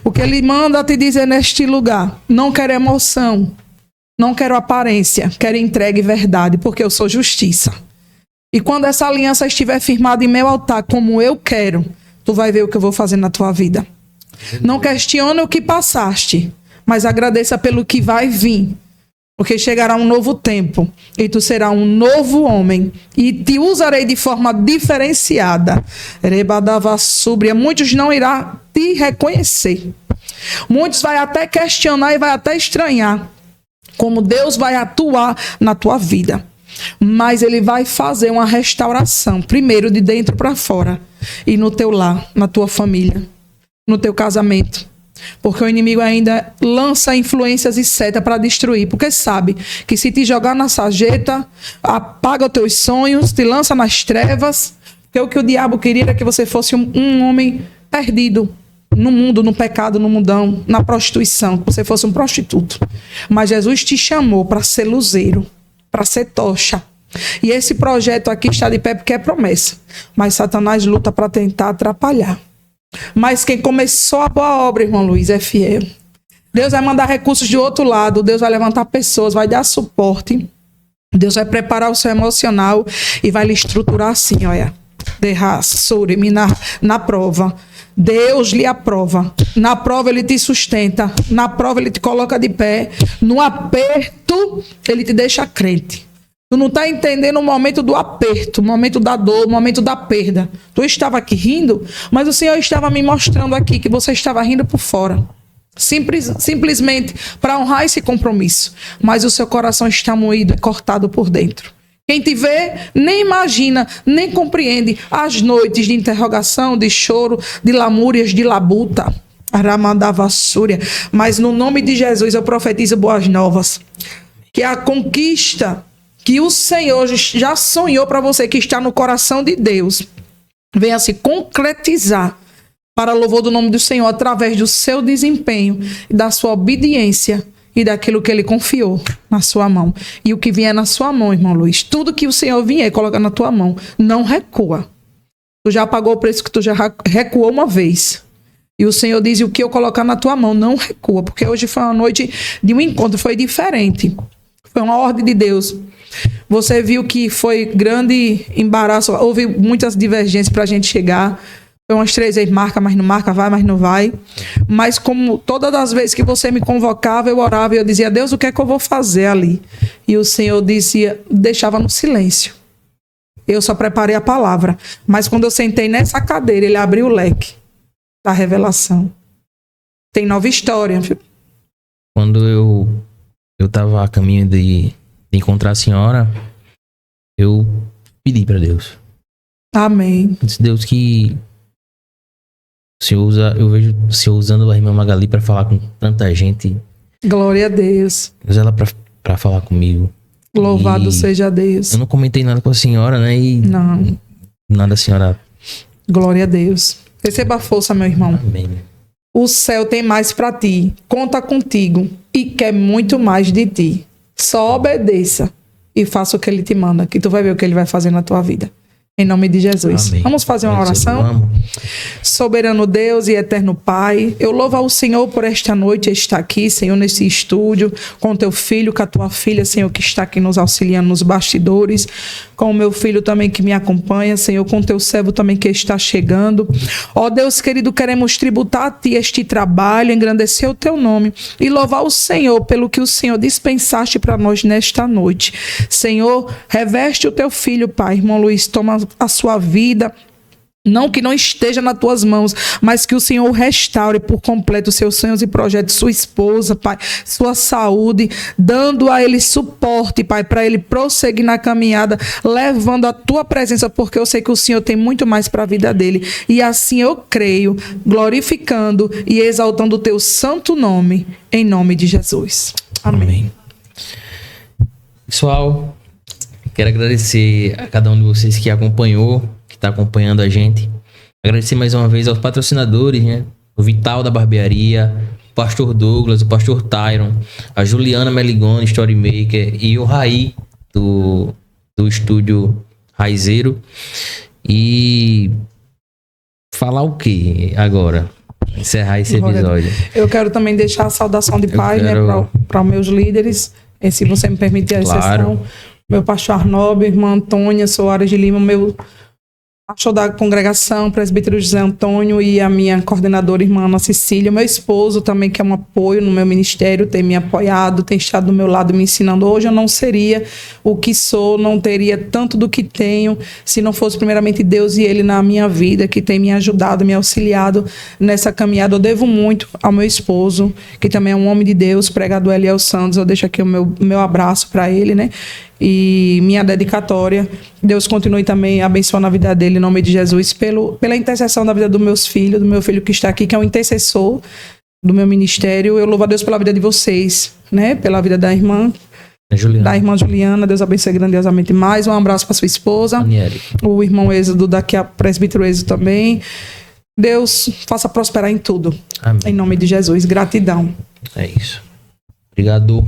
O que Ele manda te dizer neste lugar: não quero emoção, não quero aparência, quero entrega e verdade, porque eu sou justiça. E quando essa aliança estiver firmada em meu altar, como eu quero, tu vai ver o que eu vou fazer na tua vida. Não questione o que passaste, mas agradeça pelo que vai vir. Porque chegará um novo tempo e tu serás um novo homem e te usarei de forma diferenciada. Rebadavassúbria. Muitos não irão te reconhecer. Muitos vai até questionar e vai até estranhar como Deus vai atuar na tua vida. Mas ele vai fazer uma restauração, primeiro de dentro para fora, e no teu lar, na tua família, no teu casamento. Porque o inimigo ainda lança influências e seta para destruir. Porque sabe que se te jogar na sarjeta, apaga os teus sonhos, te lança nas trevas. Porque o que o diabo queria era que você fosse um homem perdido no mundo, no pecado, no mundão, na prostituição. Que você fosse um prostituto. Mas Jesus te chamou para ser luzeiro, para ser tocha. E esse projeto aqui está de pé porque é promessa. Mas Satanás luta para tentar atrapalhar. Mas quem começou a boa obra, irmão Luiz, é fiel. Deus vai mandar recursos de outro lado. Deus vai levantar pessoas, vai dar suporte. Deus vai preparar o seu emocional e vai lhe estruturar assim, olha. Na prova. Deus lhe aprova. Na prova ele te sustenta. Na prova ele te coloca de pé. No aperto ele te deixa crente. Tu não está entendendo o momento do aperto, o momento da dor, o momento da perda. Tu estava aqui rindo, mas o Senhor estava me mostrando aqui que você estava rindo por fora. Simplesmente para honrar esse compromisso. Mas o seu coração está moído e cortado por dentro. Quem te vê nem imagina, nem compreende as noites de interrogação, de choro, de lamúrias, de labuta. Aramadavassúria. Mas no nome de Jesus eu profetizo boas novas. Que a conquista que o Senhor já sonhou para você, que está no coração de Deus, venha se concretizar para louvor do nome do Senhor, através do seu desempenho, da sua obediência e daquilo que Ele confiou na sua mão. E o que vier na sua mão, irmão Luiz, tudo que o Senhor vier colocar na tua mão, não recua. Tu já pagou o preço que tu já recuou uma vez. E o Senhor diz, o que eu colocar na tua mão, não recua. Porque hoje foi uma noite de um encontro, foi diferente. Foi uma ordem de Deus. Você viu que foi grande embaraço, houve muitas divergências para a gente chegar. Foi umas 3 vezes, marca, mas não marca, vai, mas não vai. Mas como todas as vezes que você me convocava, eu orava e eu dizia, Deus, o que é que eu vou fazer ali? E o Senhor dizia, deixava no silêncio. Eu só preparei a palavra. Mas quando eu sentei nessa cadeira, Ele abriu o leque da revelação. Tem nova história. Quando eu estava a caminho de encontrar a senhora, eu pedi para Deus. Amém. Disse, Deus, que o Senhor usa, eu vejo o Senhor usando a irmã Magali para falar com tanta gente. Glória a Deus. Usa ela para falar comigo. Louvado seja Deus. Eu não comentei nada com a senhora, né? E não. Nada a senhora. Glória a Deus. Receba a força, meu irmão. Amém. O céu tem mais para ti. Conta contigo e quer muito mais de ti. Só obedeça e faça o que Ele te manda, que tu vai ver o que Ele vai fazer na tua vida. Em nome de Jesus. Amém. Vamos fazer uma oração? Soberano Deus e eterno Pai, eu louvo ao Senhor por esta noite estar aqui, Senhor, nesse estúdio, com teu filho, com a tua filha, Senhor, que está aqui nos auxiliando nos bastidores, com o meu filho também que me acompanha, Senhor, com teu servo também que está chegando. Ó Deus querido, queremos tributar a ti este trabalho, engrandecer o teu nome e louvar o Senhor pelo que o Senhor dispensaste para nós nesta noite. Senhor, reveste o teu filho, Pai. Irmão Luiz, toma a sua vida, não que não esteja nas tuas mãos, mas que o Senhor restaure por completo os seus sonhos e projetos, sua esposa, Pai, sua saúde, dando a ele suporte, Pai, para ele prosseguir na caminhada, levando a tua presença, porque eu sei que o Senhor tem muito mais para a vida dele. E assim eu creio, glorificando e exaltando o teu santo nome, em nome de Jesus. Amém. Pessoal, quero agradecer a cada um de vocês que acompanhou, que está acompanhando a gente. Agradecer mais uma vez aos patrocinadores, né? O Vital da Barbearia, o Pastor Douglas, o Pastor Tyron, a Juliana Meligoni, Storymaker, e o Raí, do estúdio Raizeiro. E falar o que agora? Encerrar esse episódio. Eu quero também deixar a saudação de paz, né, para os meus líderes, se você me permitir a exceção. Meu pastor Arnob, irmã Antônia Soares de Lima, meu pastor da congregação, presbítero José Antônio, e a minha coordenadora, irmã Ana Cecília, meu esposo também, que é um apoio no meu ministério, tem me apoiado, tem estado do meu lado me ensinando. Hoje eu não seria o que sou, não teria tanto do que tenho, se não fosse primeiramente Deus e Ele na minha vida, que tem me ajudado, me auxiliado nessa caminhada. Eu devo muito ao meu esposo, que também é um homem de Deus, pregador Eliel Santos. Eu deixo aqui o meu abraço para ele, né? E minha dedicatória. Deus continue também abençoando a vida dele, em nome de Jesus, pela intercessão da vida dos meus filhos, do meu filho que está aqui, que é um intercessor do meu ministério. Eu louvo a Deus pela vida de vocês, né? Pela vida da irmã Juliana. Deus abençoe grandiosamente mais. Um abraço para sua esposa. Aniele. O irmão Êxodo, daqui a presbítero Êxodo também. Deus faça prosperar em tudo. Amém. Em nome de Jesus. Gratidão. É isso. Obrigado.